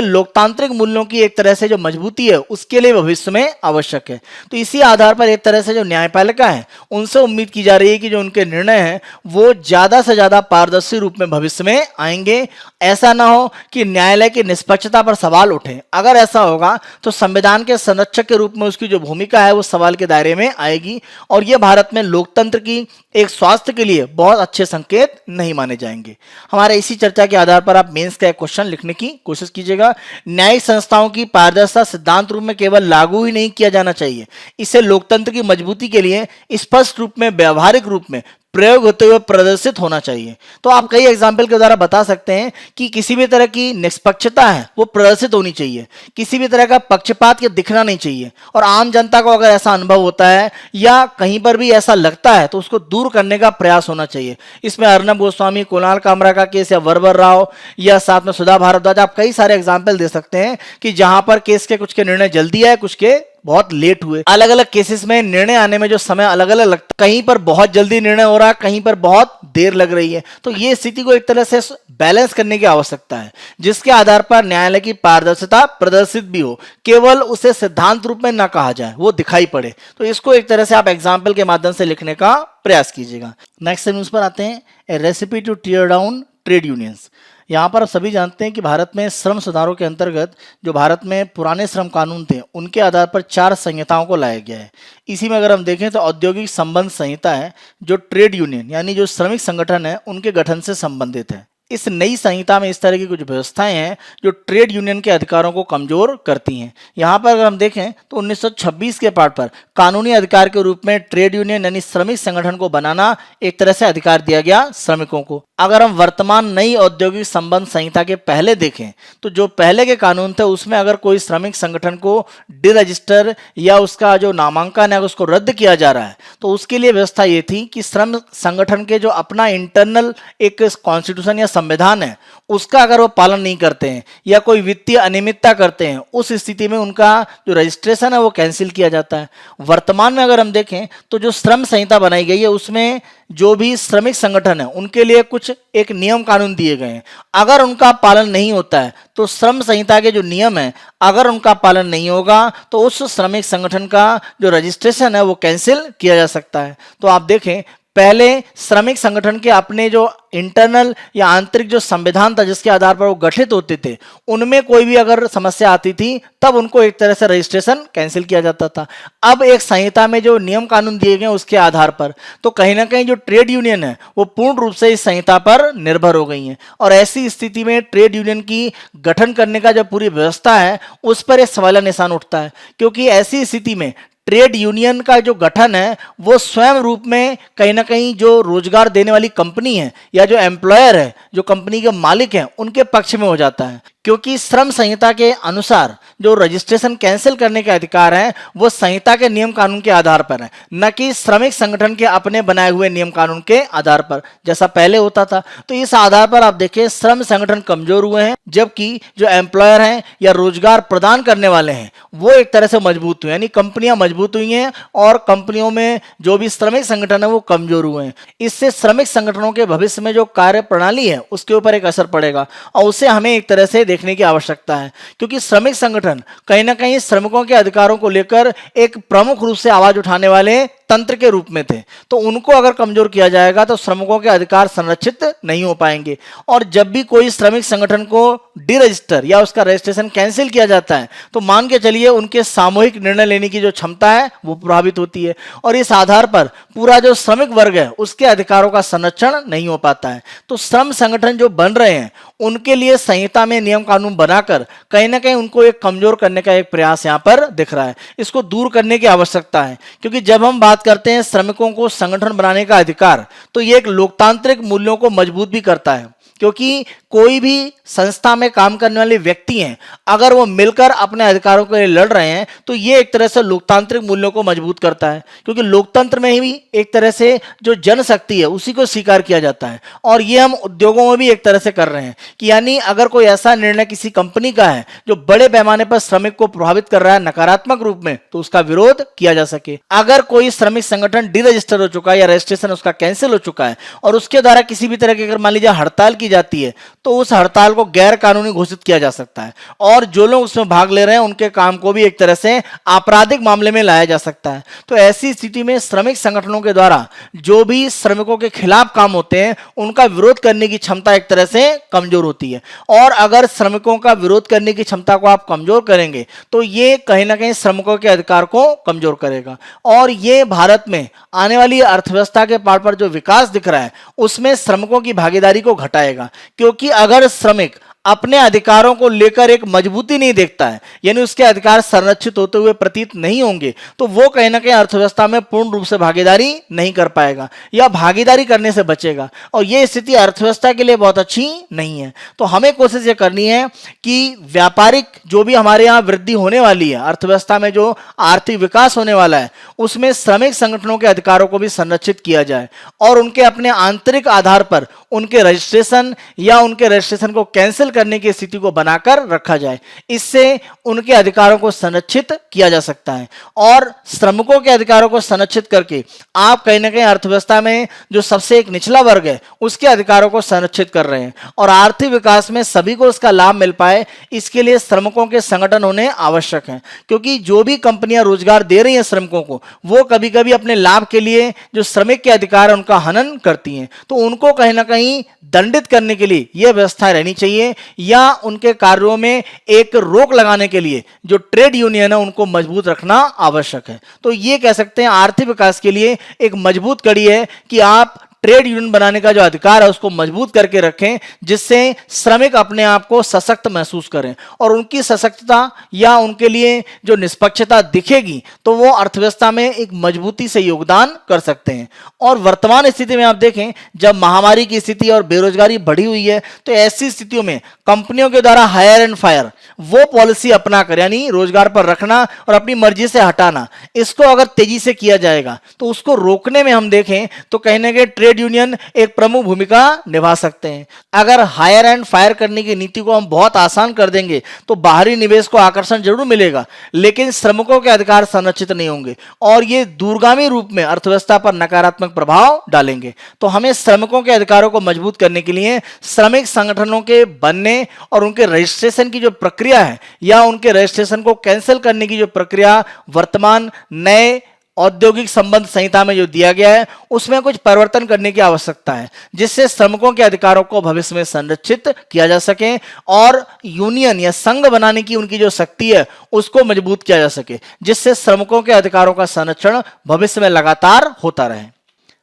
लोकतांत्रिक मूल्यों की एक तरह से जो मजबूती है उसके लिए भविष्य में आवश्यक है। तो इसी आधार पर एक तरह से जो न्यायपालिका है उनसे उम्मीद की जा रही है कि जो उनके निर्णय हैं वो ज्यादा से ज्यादा पारदर्शी रूप में भविष्य में आएंगे। ऐसा ना हो कि न्यायालय की निष्पक्षता पर सवाल उठे। अगर ऐसा होगा तो संविधान के संरक्षक के रूप में उसकी जो भूमिका है वो सवाल के दायरे में आएगी, और ये भारत में लोकतंत्र की एक स्वास्थ्य के लिए बहुत अच्छे संकेत नहीं माने जाएंगे। हमारे इसी चर्चा के आधार पर आप मेंस का एक क्वेश्चन लिखने की कोशिश कीजिएगा। न्यायिक संस्थाओं की पारदर्शिता सिद्धांत रूप में केवल लागू ही नहीं किया जाना चाहिए, इसे लोकतंत्र की मजबूती के लिए स्पष्ट रूप में व्यावहारिक रूप में प्रयोग होते हुए प्रदर्शित होना चाहिए। तो आप कई एग्जाम्पल के द्वारा बता सकते हैं कि किसी भी तरह की निष्पक्षता है वो प्रदर्शित होनी चाहिए, किसी भी तरह का पक्षपात के दिखना नहीं चाहिए, और आम जनता को अगर ऐसा अनुभव होता है या कहीं पर भी ऐसा लगता है तो उसको दूर करने का प्रयास होना चाहिए। इसमें अर्नब गोस्वामी, कुणाल कामरा का केस, या वरवर राव, या साथ में सुधा भारद्वाज, आप कई सारे एग्जाम्पल दे सकते हैं कि जहां पर केस के कुछ के निर्णय जल्दी आए, कुछ के बहुत लेट हुए। अलग अलग केसेस में निर्णय आने में जो समय अलग अलग लगता है, कहीं पर बहुत जल्दी निर्णय हो रहा है, कहीं पर बहुत देर लग रही है। तो ये स्थिति को एक तरह से बैलेंस करने की आवश्यकता है, जिसके आधार पर न्यायालय की पारदर्शिता प्रदर्शित भी हो, केवल उसे सिद्धांत रूप में ना कहा जाए, वो दिखाई पड़े। तो इसको एक तरह से आप एग्जाम्पल के माध्यम से लिखने का प्रयास कीजिएगा। नेक्स्ट न्यूज पर आते हैं, a recipe to tear down trade unions. यहाँ पर आप सभी जानते हैं कि भारत में श्रम सुधारों के अंतर्गत जो भारत में पुराने श्रम कानून थे उनके आधार पर 4 संहिताओं को लाया गया है। इसी में अगर हम देखें तो औद्योगिक संबंध संहिता है, जो ट्रेड यूनियन यानी जो श्रमिक संगठन है उनके गठन से संबंधित है। इस नई संहिता में इस तरह की कुछ व्यवस्थाएं हैं जो ट्रेड यूनियन के अधिकारों को कमजोर करती हैं। यहाँ पर अगर हम देखें तो 1926 के पाठ पर कानूनी अधिकार के रूप में ट्रेड यूनियन यानी श्रमिक संगठन को बनाना एक तरह से अधिकार दिया गया श्रमिकों को। अगर हम वर्तमान नई औद्योगिक संबंध संहिता के पहले देखें तो जो पहले के कानून थे उसमें अगर कोई श्रमिक संगठन को डिरजिस्टर या उसका जो नामांकन है उसको रद्द किया जा रहा है तो उसके लिए व्यवस्था ये थी कि श्रम संगठन के जो अपना इंटरनल एक कॉन्स्टिट्यूशन या संविधान है उसका अगर वो पालन नहीं करते हैं या कोई वित्तीय अनियमितता करते हैं, उस स्थिति में उनका जो रजिस्ट्रेशन है वो कैंसिल किया जाता है। वर्तमान में अगर हम देखें तो जो श्रम संहिता बनाई गई है उसमें जो भी श्रमिक संगठन है उनके लिए कुछ एक नियम कानून दिए गए हैं। अगर उनका पालन नहीं होता है तो श्रम संहिता के जो नियम है अगर उनका पालन नहीं होगा तो उस श्रमिक संगठन का जो रजिस्ट्रेशन है वो कैंसिल किया जा सकता है। तो आप देखें पहले श्रमिक संगठन के अपने जो इंटरनल या आंतरिक जो संविधान था जिसके आधार पर वो गठित होते थे उनमें कोई भी अगर समस्या आती थी तब उनको एक तरह से रजिस्ट्रेशन कैंसिल किया जाता था। अब एक संहिता में जो नियम कानून दिए गए उसके आधार पर तो कहीं ना कहीं जो ट्रेड यूनियन है वो पूर्ण रूप से इस संहिता पर निर्भर हो गई हैं, और ऐसी स्थिति में ट्रेड यूनियन की गठन करने का जो पूरी व्यवस्था है उस पर एक सवालिया निशान उठता है, क्योंकि ऐसी स्थिति में ट्रेड यूनियन का जो गठन है वो स्वयं रूप में कहीं ना कहीं जो रोजगार देने वाली कंपनी है या जो एम्प्लॉयर है, जो कंपनी के मालिक हैं, उनके पक्ष में हो जाता है। क्योंकि श्रम संहिता के अनुसार जो रजिस्ट्रेशन कैंसिल करने के अधिकार हैं वो संहिता के नियम कानून के आधार पर है, न कि श्रमिक संगठन के अपने बनाए हुए नियम कानून के आधार पर जैसा पहले होता था। तो इस आधार पर आप देखें श्रम संगठन कमजोर हुए हैं, जबकि जो एम्प्लॉयर हैं या रोजगार प्रदान करने वाले हैं वो एक तरह से मजबूत हुए, यानी कंपनियां मजबूत हुई हैं और कंपनियों में जो भी श्रमिक संगठन है वो कमजोर हुए हैं। इससे श्रमिक संगठनों के भविष्य में जो कार्य प्रणाली है उसके ऊपर एक असर पड़ेगा और उसे हमें एक तरह से देखने की आवश्यकता है, क्योंकि श्रमिक संगठन कहीं ना कहीं श्रमिकों के अधिकारों को लेकर एक प्रमुख रूप से आवाज उठाने वाले तंत्र के रूप में थे। तो उनको अगर कमजोर किया जाएगा तो श्रमिकों के अधिकार संरक्षित नहीं हो पाएंगे, और जब भी कोई श्रमिक संगठन को डिरजिस्टर या उसका रजिस्ट्रेशन कैंसिल किया जाता है तो मान के चलिए उनके सामूहिक निर्णय लेने की जो क्षमता है वो प्रभावित होती है, और इस आधार पर पूरा जो श्रमिक वर्ग है उसके अधिकारों का संरक्षण नहीं हो पाता है। तो श्रम संगठन जो बन रहे हैं उनके लिए संहिता में नियम कानून बनाकर कहीं ना कहीं उनको एक कमजोर करने का एक प्रयास यहाँ पर दिख रहा है। इसको दूर करने की आवश्यकता है, क्योंकि जब हम बात करते हैं श्रमिकों को संगठन बनाने का अधिकार तो ये एक लोकतांत्रिक मूल्यों को मजबूत भी करता है, क्योंकि कोई भी संस्था में काम करने वाले व्यक्ति हैं, अगर वो मिलकर अपने अधिकारों के लिए लड़ रहे हैं तो ये एक तरह से लोकतांत्रिक मूल्यों को मजबूत करता है, क्योंकि लोकतंत्र में ही एक तरह से जो जनशक्ति है उसी को स्वीकार किया जाता है। और ये हम उद्योगों में भी एक तरह से कर रहे हैं कि यानी अगर कोई ऐसा निर्णय किसी कंपनी का है जो बड़े पैमाने पर श्रमिक को प्रभावित कर रहा है नकारात्मक रूप में, तो उसका विरोध किया जा सके। अगर कोई श्रमिक संगठन डिरजिस्टर हो चुका है या रजिस्ट्रेशन उसका कैंसिल हो चुका है और उसके द्वारा किसी भी तरह की अगर मान लीजिए हड़ताल की जाती है तो उस हड़ताल को गैर कानूनी घोषित किया जा सकता है और जो लोग उसमें भाग ले रहे हैं उनके काम को भी एक तरह से आपराधिक मामले में लाया जा सकता है। तो ऐसी स्थिति में श्रमिक संगठनों के द्वारा जो भी श्रमिकों के खिलाफ काम होते हैं उनका विरोध करने की क्षमता एक तरह से कमजोर होती है। और अगर श्रमिकों का विरोध करने की क्षमता को आप कमजोर करेंगे तो ये कहीं ना कहीं श्रमिकों के अधिकार को कमजोर करेगा और ये भारत में आने वाली अर्थव्यवस्था के पार पर जो विकास दिख रहा है उसमें श्रमिकों की भागीदारी को घटाएगा। क्योंकि अगर श्रमिक अपने अधिकारों को लेकर एक मजबूती नहीं देखता है, यानी उसके अधिकार संरक्षित होते हुए प्रतीत नहीं होंगे, तो वो कहीं ना कहीं अर्थव्यवस्था में पूर्ण रूप से भागीदारी नहीं कर पाएगा या भागीदारी करने से बचेगा और ये स्थिति अर्थव्यवस्था के लिए बहुत अच्छी नहीं है। तो हमें कोशिश ये करनी है कि व्यापारिक जो भी हमारे यहाँ वृद्धि होने वाली है, अर्थव्यवस्था में जो आर्थिक विकास होने वाला है, उसमें श्रमिक संगठनों के अधिकारों को भी संरक्षित किया जाए और उनके अपने आंतरिक आधार पर उनके रजिस्ट्रेशन या उनके रजिस्ट्रेशन को कैंसिल करने की स्थिति को बनाकर रखा जाए। इससे उनके अधिकारों को संरक्षित किया जा सकता है और श्रमिकों के अधिकारों को संरक्षित करके आप कहीं ना कहीं अर्थव्यवस्था में जो सबसे एक निचला वर्ग है उसके अधिकारों को संरक्षित कर रहे हैं और आर्थिक विकास में सभी को इसका लाभ मिल पाए, इसके लिए श्रमिकों के संगठन होने आवश्यक हैं। क्योंकि जो भी कंपनियां रोजगार दे रही हैं श्रमिकों को, वो कभी कभी अपने लाभ के लिए जो श्रमिक के अधिकार है उनका हनन करती हैं, तो उनको कहीं ना कहीं दंडित करने के लिए यह व्यवस्था रहनी चाहिए या उनके कार्यों में एक रोक लगाने के लिए जो ट्रेड यूनियन है उनको मजबूत रखना आवश्यक है। तो ये कह सकते हैं आर्थिक विकास के लिए एक मजबूत कड़ी है कि आप ट्रेड यूनियन बनाने का जो अधिकार है उसको मजबूत करके रखें, जिससे श्रमिक अपने आप को सशक्त महसूस करें और उनकी सशक्तता या उनके लिए जो निष्पक्षता दिखेगी तो वो अर्थव्यवस्था में एक मजबूती से योगदान कर सकते हैं। और वर्तमान स्थिति में आप देखें, जब महामारी की स्थिति और बेरोजगारी बढ़ी हुई है, तो ऐसी स्थितियों में कंपनियों के द्वारा हायर एंड फायर वो पॉलिसी अपना कर, यानी रोजगार पर रखना और अपनी मर्जी से हटाना, इसको अगर तेजी से किया जाएगा तो उसको रोकने में हम देखें तो कहीं ना कहीं ट्रेड यूनियन एक प्रमुख भूमिका निभा सकते हैं। अगर हायर एंड फायर करने की नीति को हम बहुत आसान कर देंगे तो बाहरी निवेश को आकर्षण जरूर मिलेगा, लेकिन श्रमिकों के अधिकार संरक्षित नहीं होंगे और ये दूरगामी रूप में अर्थव्यवस्था पर नकारात्मक प्रभाव डालेंगे। तो हमें श्रमिकों के अधिकारों को मजबूत करने के लिए श्रमिक संगठनों के बनने और उनके रजिस्ट्रेशन की जो प्रक्रिया है या उनके रजिस्ट्रेशन को कैंसिल करने की जो प्रक्रिया वर्तमान नए औद्योगिक संबंध संहिता में जो दिया गया है उसमें कुछ परिवर्तन करने की आवश्यकता है, जिससे श्रमिकों के अधिकारों को भविष्य में संरक्षित किया जा सके और यूनियन या संघ बनाने की उनकी जो शक्ति है उसको मजबूत किया जा सके, जिससे श्रमिकों के अधिकारों का संरक्षण भविष्य में लगातार होता रहे।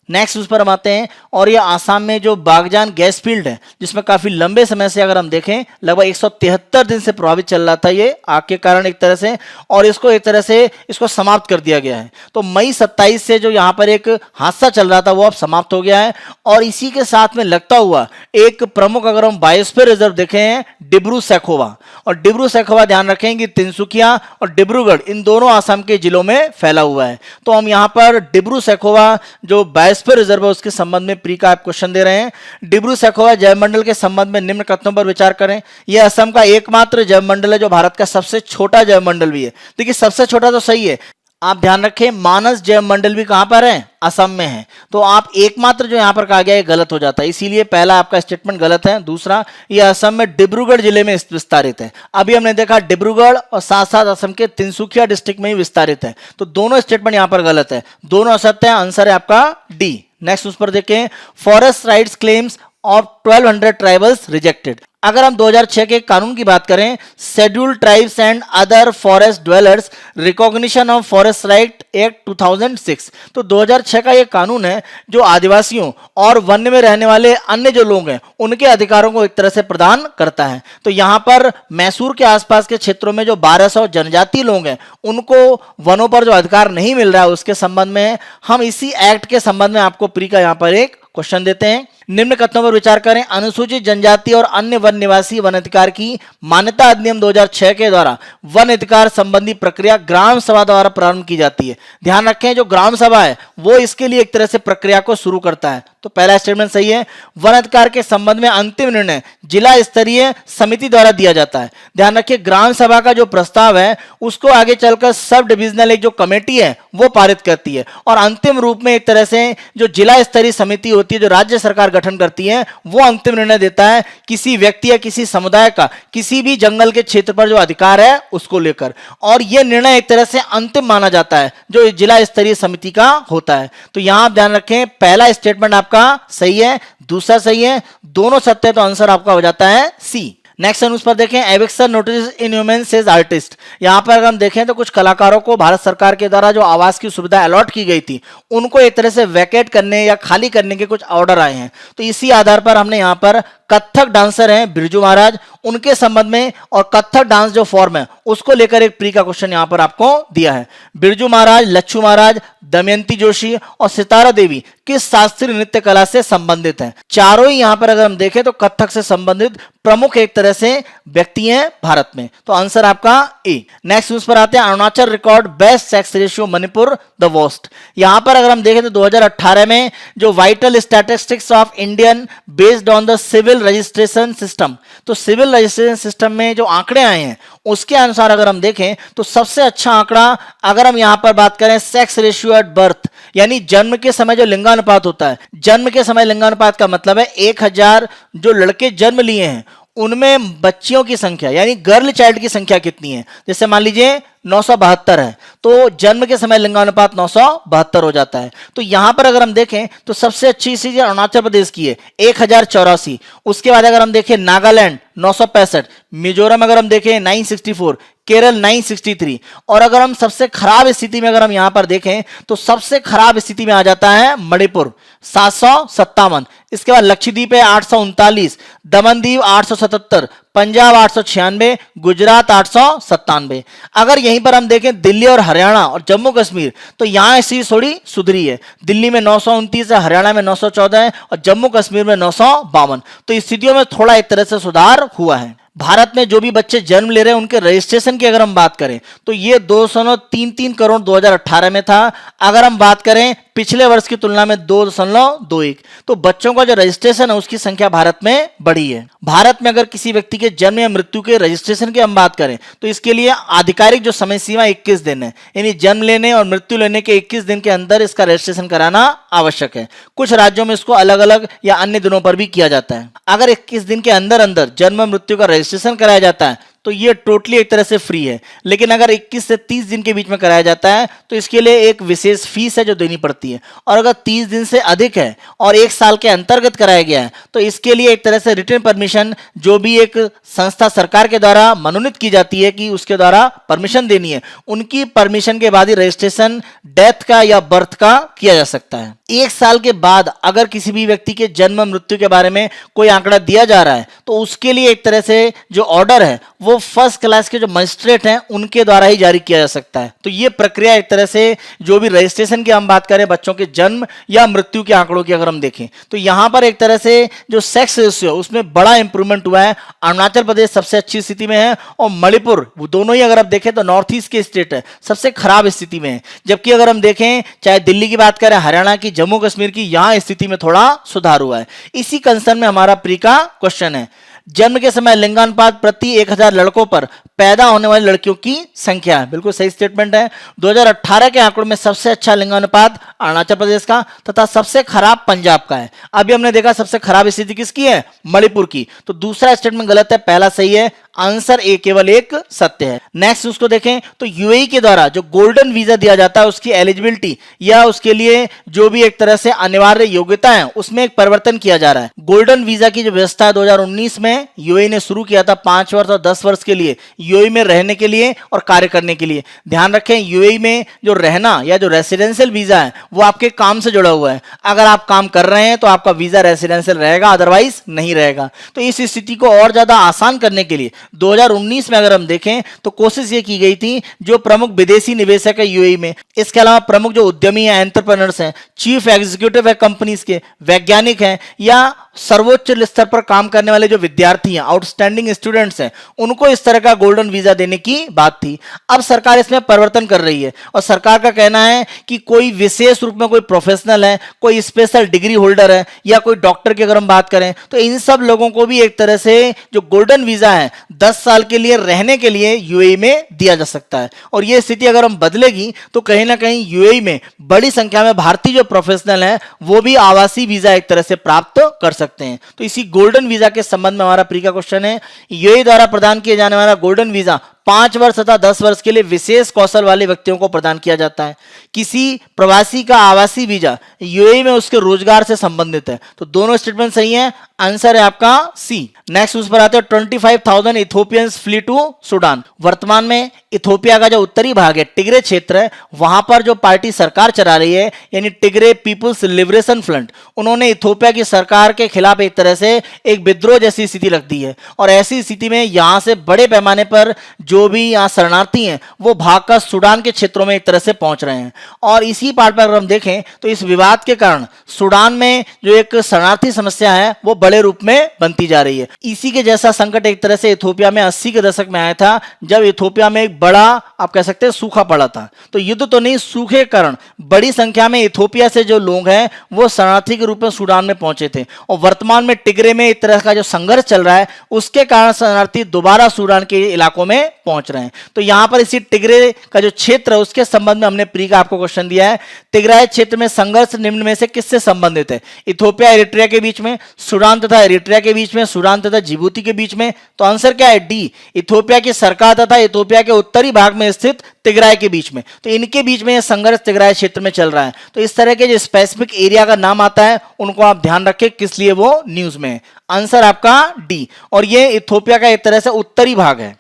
नेक्स्ट उस पर हम आते हैं और ये आसाम में जो बागजान गैस फील्ड है, जिसमें काफी लंबे समय से अगर हम देखें लगभग 173 दिन से प्रभावित चल रहा था ये आग के कारण एक तरह से, और इसको एक तरह से इसको समाप्त कर दिया गया है। तो मई 27 से जो यहाँ पर एक हादसा चल रहा था वो अब समाप्त हो गया है और इसी के साथ में लगता हुआ एक प्रमुख अगर हम बायोस्फीयर रिजर्व देखें हैं डिब्रू सैखोवा, और डिब्रू सैखोवा ध्यान रखें कि तिनसुकिया और डिब्रूगढ़ इन दोनों आसाम के जिलों में फैला हुआ है। तो हम यहाँ पर डिब्रू सैखोवा जो बायोस्फीयर रिजर्व है उसके संबंध में प्री का आप क्वेश्चन दे रहे हैं। डिब्रू सैखोवा जैवमंडल के संबंध में निम्न कथनों पर विचार करें। यह असम का एकमात्र जैवमंडल है जो भारत का सबसे छोटा जैवमंडल भी है। देखिए सबसे छोटा तो सही है, आप ध्यान रखें मानस जैवमंडल भी कहां पर है, असम में है। तो आप एकमात्र जो यहां पर कहा गया है गलत हो जाता है, इसीलिए पहला आपका स्टेटमेंट गलत है। दूसरा, यह असम में डिब्रूगढ़ जिले में विस्तारित है। अभी हमने देखा डिब्रूगढ़ और साथ साथ असम के तिनसुकिया डिस्ट्रिक्ट में ही विस्तारित है, तो दोनों स्टेटमेंट यहां पर गलत है, दोनों असत्य है। आंसर है आपका डी। नेक्स्ट उस पर देखें, forest rights claims of 1200 tribals rejected. अगर हम 2006 के कानून की बात करें, scheduled tribes and other forest dwellers recognition of forest right act 2006, तो 2006 का ये कानून है जो आदिवासियों और वन्य में रहने वाले अन्य जो लोग हैं उनके अधिकारों को एक तरह से प्रदान करता है। तो यहाँ पर मैसूर के आसपास के क्षेत्रों में जो 1200 जनजातीय लोग हैं उनको वनों पर जो अधिकार नहीं मिल रहा है उसके संबंध में हम इसी एक्ट के संबंध में आपको प्री का यहाँ पर एक क्वेश्चन देते हैं। निम्न कथनों पर विचार करें। अनुसूचित जनजाति और अन्य वन निवासी वन अधिकार की मान्यता अधिनियम 2006 के द्वारा वन अधिकार संबंधी प्रक्रिया ग्राम सभा द्वारा प्रारंभ की जाती है। ध्यान रखें, जो ग्राम सभा है वो इसके लिए एक तरह से प्रक्रिया को शुरू करता है। तो पहला स्टेटमेंट सही है। वन अधिकार के संबंध में अंतिम निर्णय जिला स्तरीय समिति द्वारा दिया जाता है। ध्यान रखिए, ग्राम सभा का जो प्रस्ताव है उसको आगे चलकर सब डिविजनल एक जो कमेटी है वो पारित करती है, और अंतिम रूप में एक तरह से जो जिला स्तरीय समिति होती है जो राज्य सरकार गठन करती है वो अंतिम निर्णय देता है किसी व्यक्ति या किसी समुदाय का किसी भी जंगल के क्षेत्र पर जो अधिकार है उसको लेकर, और यह निर्णय एक तरह से अंतिम माना जाता है जो जिला स्तरीय समिति का होता है। तो यहां आप ध्यान रखें, पहला स्टेटमेंट आपका सही है, दूसरा सही है, दोनों सत्य है, तो आंसर आपका हो जाता है सी। नेक्स्ट न्यूज पर देखें, eviction notice in human says artist. यहां पर अगर हम देखें तो कुछ कलाकारों को भारत सरकार के द्वारा जो आवास की सुविधा अलॉट की गई थी उनको एक तरह से वैकेट करने या खाली करने के कुछ ऑर्डर आए हैं। तो इसी आधार पर हमने यहां पर कथक डांसर हैं बिरजू महाराज, उनके संबंध में और कथक डांस जो फॉर्म है उसको लेकर एक प्री का क्वेश्चन यहां पर आपको दिया है। बिरजू महाराज, लच्छू महाराज, दमयंती जोशी और सितारा देवी किस शास्त्रीय नृत्य कला से संबंधित हैं? चारों ही यहां पर अगर हम देखें तो कथक से संबंधित प्रमुख एक तरह से व्यक्ति हैं भारत में, तो आंसर आपका ए। नेक्स्ट न्यूज पर आते हैं, Arunachal record best sex ratio, Manipur the worst. यहां पर अगर हम देखें तो 2018 में जो vital statistics of Indian based on the civil registration system, तो सिविल रजिस्ट्रेशन सिस्टम में जो आंकड़े आए हैं उसके अनुसार अगर हम देखें तो सबसे अच्छा आंकड़ा अगर हम यहां पर बात करें सेक्स रेशियो एट बर्थ, यानी जन्म के समय जो लिंगानुपात होता है, जन्म के समय लिंगानुपात का मतलब है 1000 जो लड़के जन्म लिए हैं उनमें बच्चियों की संख्या यानी गर्ल चाइल्ड की संख्या कितनी है। जैसे मान लीजिए 972 है तो जन्म के समय लिंगानुपात 972 हो जाता है। तो यहां पर अगर हम देखें तो सबसे अच्छी चीज अरुणाचल प्रदेश की है 1084। उसके बाद अगर हम देखें नागालैंड 965, मिजोरम अगर हम देखें 964, केरल 963, और अगर हम सबसे खराब स्थिति में अगर हम यहां पर देखें तो सबसे खराब स्थिति में आ जाता है मणिपुर 757। इसके बाद लक्षद्वीप है 839, दमनदीव 877, पंजाब 896, गुजरात 897। अगर यहीं पर हम देखें दिल्ली और हरियाणा और जम्मू कश्मीर तो यहां स्थिति थोड़ी सुधरी है। दिल्ली में 929 है, हरियाणा में 914 है और जम्मू कश्मीर में 952। तो स्थितियों में थोड़ा एक तरह से सुधार हुआ है। भारत में जो भी बच्चे जन्म ले रहे हैं उनके रजिस्ट्रेशन की अगर हम बात करें तो ये 2.33 करोड़ 2018 में था। अगर हम बात करें पिछले वर्ष की तुलना में 2.21, तो बच्चों का जो रजिस्ट्रेशन है उसकी संख्या भारत में बढ़ी है। भारत में अगर किसी व्यक्ति के जन्म या मृत्यु के रजिस्ट्रेशन की हम बात करें तो इसके लिए आधिकारिक जो समय सीमा 21 दिन है, यानी जन्म लेने और मृत्यु लेने के 21 दिन के अंदर इसका रजिस्ट्रेशन कराना आवश्यक है। कुछ राज्यों में इसको अलग अलग या अन्य दिनों पर भी किया जाता है। अगर 21 दिन के अंदर अंदर जन्म मृत्यु का रजिस्ट्रेशन कराया जाता है तो ये टोटली एक तरह से फ्री है, लेकिन अगर 21 से 30 दिन के बीच में कराया जाता है तो इसके लिए एक विशेष फीस है जो देनी पड़ती है, और अगर 30 दिन से अधिक है और 1 साल के अंतर्गत कराया गया है तो इसके लिए एक तरह से रिटन परमिशन जो भी एक संस्था सरकार के द्वारा मनोनीत की जाती है कि उसके द्वारा परमिशन देनी है, उनकी परमिशन के बाद ही रजिस्ट्रेशन डेथ का या बर्थ का किया जा सकता है। 1 साल के बाद अगर किसी भी व्यक्ति के जन्म मृत्यु के बारे में कोई आंकड़ा दिया जा रहा है तो उसके लिए एक तरह से जो ऑर्डर है वो फर्स्ट क्लास के जो मजिस्ट्रेट हैं उनके द्वारा ही जारी किया जा सकता है। तो ये प्रक्रिया एक तरह से जो भी रजिस्ट्रेशन की हम बात करें बच्चों के जन्म या मृत्यु के आंकड़ों की अगर हम देखें तो यहां पर एक तरह से जो सेक्स रेशियो उसमें बड़ा इंप्रूवमेंट हुआ है। अरुणाचल प्रदेश सबसे अच्छी स्थिति में है और मणिपुर, वो दोनों ही अगर आप देखें तो नॉर्थ ईस्ट के स्टेट है, सबसे खराब स्थिति में है। जबकि अगर हम देखें चाहे दिल्ली की बात करें, हरियाणा की, जम्मू कश्मीर की, यहां स्थिति में थोड़ा सुधार हुआ है। इसी कंसर्न में हमारा प्री का क्वेश्चन है, जन्म के समय लिंगानुपात प्रति 1000 लड़कों पर पैदा होने वाली लड़कियों की संख्या है। बिल्कुल सही स्टेटमेंट है। 2018 के आंकड़ों में सबसे अच्छा लिंगानुपात अरुणाचल प्रदेश का तथा सबसे खराब पंजाब का है। अभी हमने देखा सबसे खराब स्थिति किसकी है, मणिपुर की। तो दूसरा स्टेटमेंट गलत है, पहला सही है। आंसर ए केवल एक सत्य है। नेक्स्ट उसको देखें तो यूएई के द्वारा जो गोल्डन वीजा दिया जाता है उसकी एलिजिबिलिटी या उसके लिए जो भी एक तरह से अनिवार्य योग्यता है उसमें एक परिवर्तन किया जा रहा है। गोल्डन वीजा की जो व्यवस्था है 2019 में यूएई ने शुरू किया था 5 वर्ष और 10 वर्ष के लिए यूएई में रहने के लिए और कार्य करने के लिए। ध्यान रखें यूएई में जो रहना या जो रेसिडेंशियल वीजा है वो आपके काम से जुड़ा हुआ है। अगर आप काम कर रहे हैं तो आपका वीजा रेसिडेंशियल रहेगा, अदरवाइज नहीं रहेगा। तो इस स्थिति को और ज्यादा आसान करने के लिए 2019 में अगर हम देखें तो कोशिश ये की गई थी जो प्रमुख विदेशी निवेशक है यूएई में, इसके अलावा प्रमुख जो उद्यमी हैं, एंटरप्रेन्योर्स हैं, चीफ एग्जीक्यूटिव है कंपनीज के, वैज्ञानिक हैं या सर्वोच्च स्तर पर काम करने वाले जो विद्यार्थी हैं, आउटस्टैंडिंग स्टूडेंट्स हैं, उनको इस तरह का गोल्डन वीजा देने की बात थी। अब सरकार इसमें परिवर्तन कर रही है और सरकार का कहना है कि कोई विशेष रूप में कोई प्रोफेशनल है, कोई स्पेशल डिग्री होल्डर है या कोई डॉक्टर की अगर हम बात करें तो इन सब लोगों को भी एक तरह से जो गोल्डन वीजा है 10 साल के लिए रहने के लिए यूएई में दिया जा सकता है। और यह स्थिति अगर हम बदलेगी तो कहीं ना कहीं यूएई में बड़ी संख्या में भारतीय जो प्रोफेशनल हैं वो भी आवासीय वीजा एक तरह से प्राप्त कर सकते हैं। तो इसी गोल्डन वीजा के संबंध में हमारा प्री का क्वेश्चन है, यूएई द्वारा प्रदान किए जाने वाला गोल्डन वीजा 5 वर्ष तथा 10 वर्ष के लिए विशेष कौशल वाले व्यक्तियों को प्रदान किया जाता है। किसी प्रवासी का आवासीय वीजा यूएई में उसके रोजगार से संबंधित है। तो दोनों स्टेटमेंट सही हैं, आंसर है आपका सी। नेक्स्ट उस पर आते हैं 25,000 इथोपियंस फ्ली टू सूडान। वर्तमान में इथोपिया का जो उत्तरी भाग है, टिग्रे क्षेत्र है, वहां पर जो पार्टी सरकार चला रही है यानी टिग्रे पीपुल्स लिबरेशन फ्रंट, उन्होंने इथोपिया की सरकार के खिलाफ एक तरह से एक विद्रोह जैसी स्थिति रख दी है। और ऐसी स्थिति में यहां से बड़े पैमाने पर जो भी यहाँ शरणार्थी हैं वो भागकर सूडान के क्षेत्रों में एक तरह से पहुंच रहे हैं। और इसी पार्ट पर अगर हम देखें तो इस विवाद के कारण सूडान में जो एक शरणार्थी समस्या है वो बड़े रूप में बनती जा रही है। इसी के जैसा संकट एक तरह से इथोपिया में 80 के दशक में आया था, जब इथोपिया में एक बड़ा आप कह सकते हैं सूखा पड़ा था। तो युद्ध तो नहीं, सूखे के कारण बड़ी संख्या में इथोपिया से जो लोग हैं वो शरणार्थी के रूप में सूडान में पहुंचे थे। और वर्तमान में टिग्रे में एक तरह का जो संघर्ष चल रहा है उसके कारण शरणार्थी दोबारा सूडान के इलाकों में पहुंच रहे हैं। तो यहां पर इसी टिग्रे का जो क्षेत्र है उसके संबंध में हमने प्री का आपको क्वेश्चन दिया है, तिग्राय क्षेत्र में संघर्ष निम्न में से किससे संबंधित है? इथोपिया एरिट्रिया के बीच में, सूडान तथा एरिट्रिया के बीच में, सूडान तथा जिबूती के बीच में। तो आंसर क्या है? डी, इथोपिया की सरकार तथा इथोपिया के उत्तरी भाग में स्थित तिग्राय के बीच में। तो इनके बीच में यह संघर्ष तिग्राय क्षेत्र में चल रहा है। तो इस तरह के जो स्पेसिफिक एरिया का नाम आता है उनको आप ध्यान रखें किस लिए वो न्यूज में है। आंसर आपका डी, और ये इथोपिया का एक तरह से उत्तरी भाग है।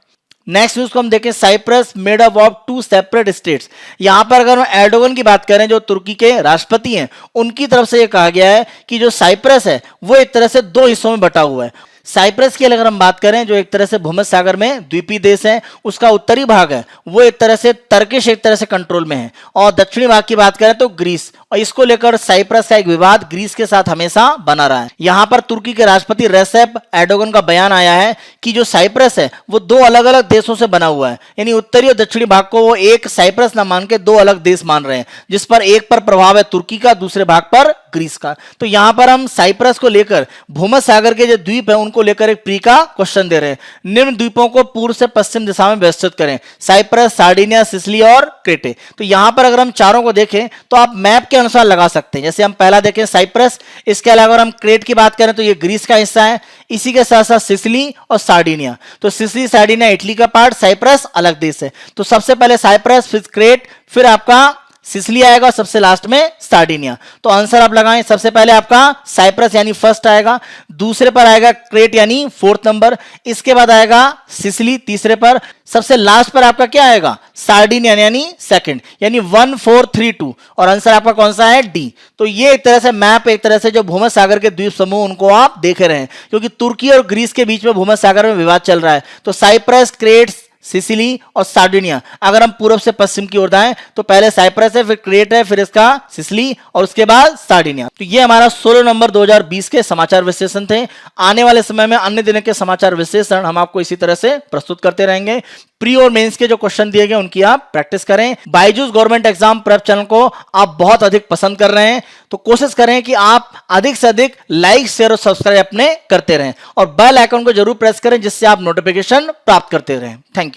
नेक्स्ट न्यूज को हम देखें, Cyprus made up of 2 separate states. यहां पर अगर हम एर्डोगन की बात करें जो तुर्की के राष्ट्रपति हैं, उनकी तरफ से यह कहा गया है कि जो साइप्रस है वो एक तरह से 2 हिस्सों में बटा हुआ है। साइप्रस की अगर हम बात करें जो एक तरह से भूमध्य सागर में द्वीपीय देश है, उसका उत्तरी भाग है वो एक तरह से टर्किश एक तरह से कंट्रोल में है। और दक्षिणी भाग की बात करें तो ग्रीस, और इसको लेकर साइप्रस का एक विवाद ग्रीस के साथ हमेशा बना रहा है। यहां पर तुर्की के राष्ट्रपति रेसेप एर्डोगन का बयान आया है कि जो साइप्रस है वो 2 अलग अलग देशों से बना हुआ है, यानी उत्तरी और दक्षिणी भाग को वो एक साइप्रस ना मान के 2 अलग देश मान रहे हैं, जिस पर एक पर प्रभाव है तुर्की का, दूसरे भाग पर ग्रीस का। तो यहां पर हम साइप्रस को लेकर भूमध्य सागर के जो द्वीप है उनको लेकर एक प्री का क्वेश्चन दे रहे हैं। निम्न द्वीपों को पूर्व से पश्चिम दिशा में व्यवस्थित करें, साइप्रस, सार्डिनिया, सिसिली और क्रेटे। तो यहां पर अगर हम चारों को देखें तो आप मैप के अनुसार लगा सकते हैं। जैसे हम पहला देखें साइप्रस, इसके अलावा अगर हम क्रेट की बात करें तो ये ग्रीस का हिस्सा है, इसी के साथ साथ सिसिली और सार्डिनिया। तो सिसिली सार्डिनिया इटली का पार्ट, साइप्रस अलग देश है। तो सबसे पहले साइप्रस, फिर क्रेट, फिर आपका सिसिली आएगा, सबसे लास्ट में सार्डिनिया। तो आंसर आप लगाएं, सबसे पहले आपका साइप्रस यानी फर्स्ट आएगा, दूसरे पर आएगा क्रेट यानी 4th नंबर, इसके बाद आएगा सिसिली तीसरे पर, सबसे लास्ट पर आपका क्या आएगा? सार्डिनिया यानी सेकंड, यानी 1 4 3 2, और आंसर आपका कौन सा है? डी। तो ये एक तरह से मैप, एक तरह से जो भूमध्य सागर के द्वीप समूह उनको आप देख रहे हैं, क्योंकि तुर्की और ग्रीस के बीच में भूमध्य सागर में विवाद चल रहा है। तो साइप्रस, क्रेट, सिसिली और सार्डिनिया, अगर हम पूर्व से पश्चिम की ओर जाएं तो पहले साइप्रस है, फिर क्रेट है, फिर इसका सिसिली और उसके बाद सार्डिनिया। तो ये हमारा 16 नवंबर 2020 के समाचार विश्लेषण थे। आने वाले समय में अन्य दिनों के समाचार विश्लेषण हम आपको इसी तरह से प्रस्तुत करते रहेंगे। प्री और मेंस के जो क्वेश्चन दिए गए उनकी आप प्रैक्टिस करें। Byju's government exam prep channel को आप बहुत अधिक पसंद कर रहे हैं, तो कोशिश करें कि आप अधिक से अधिक लाइक, शेयर और सब्सक्राइब अपने करते रहें, और बेल आइकन को जरूर प्रेस करें जिससे आप नोटिफिकेशन प्राप्त करते रहें। Thank you.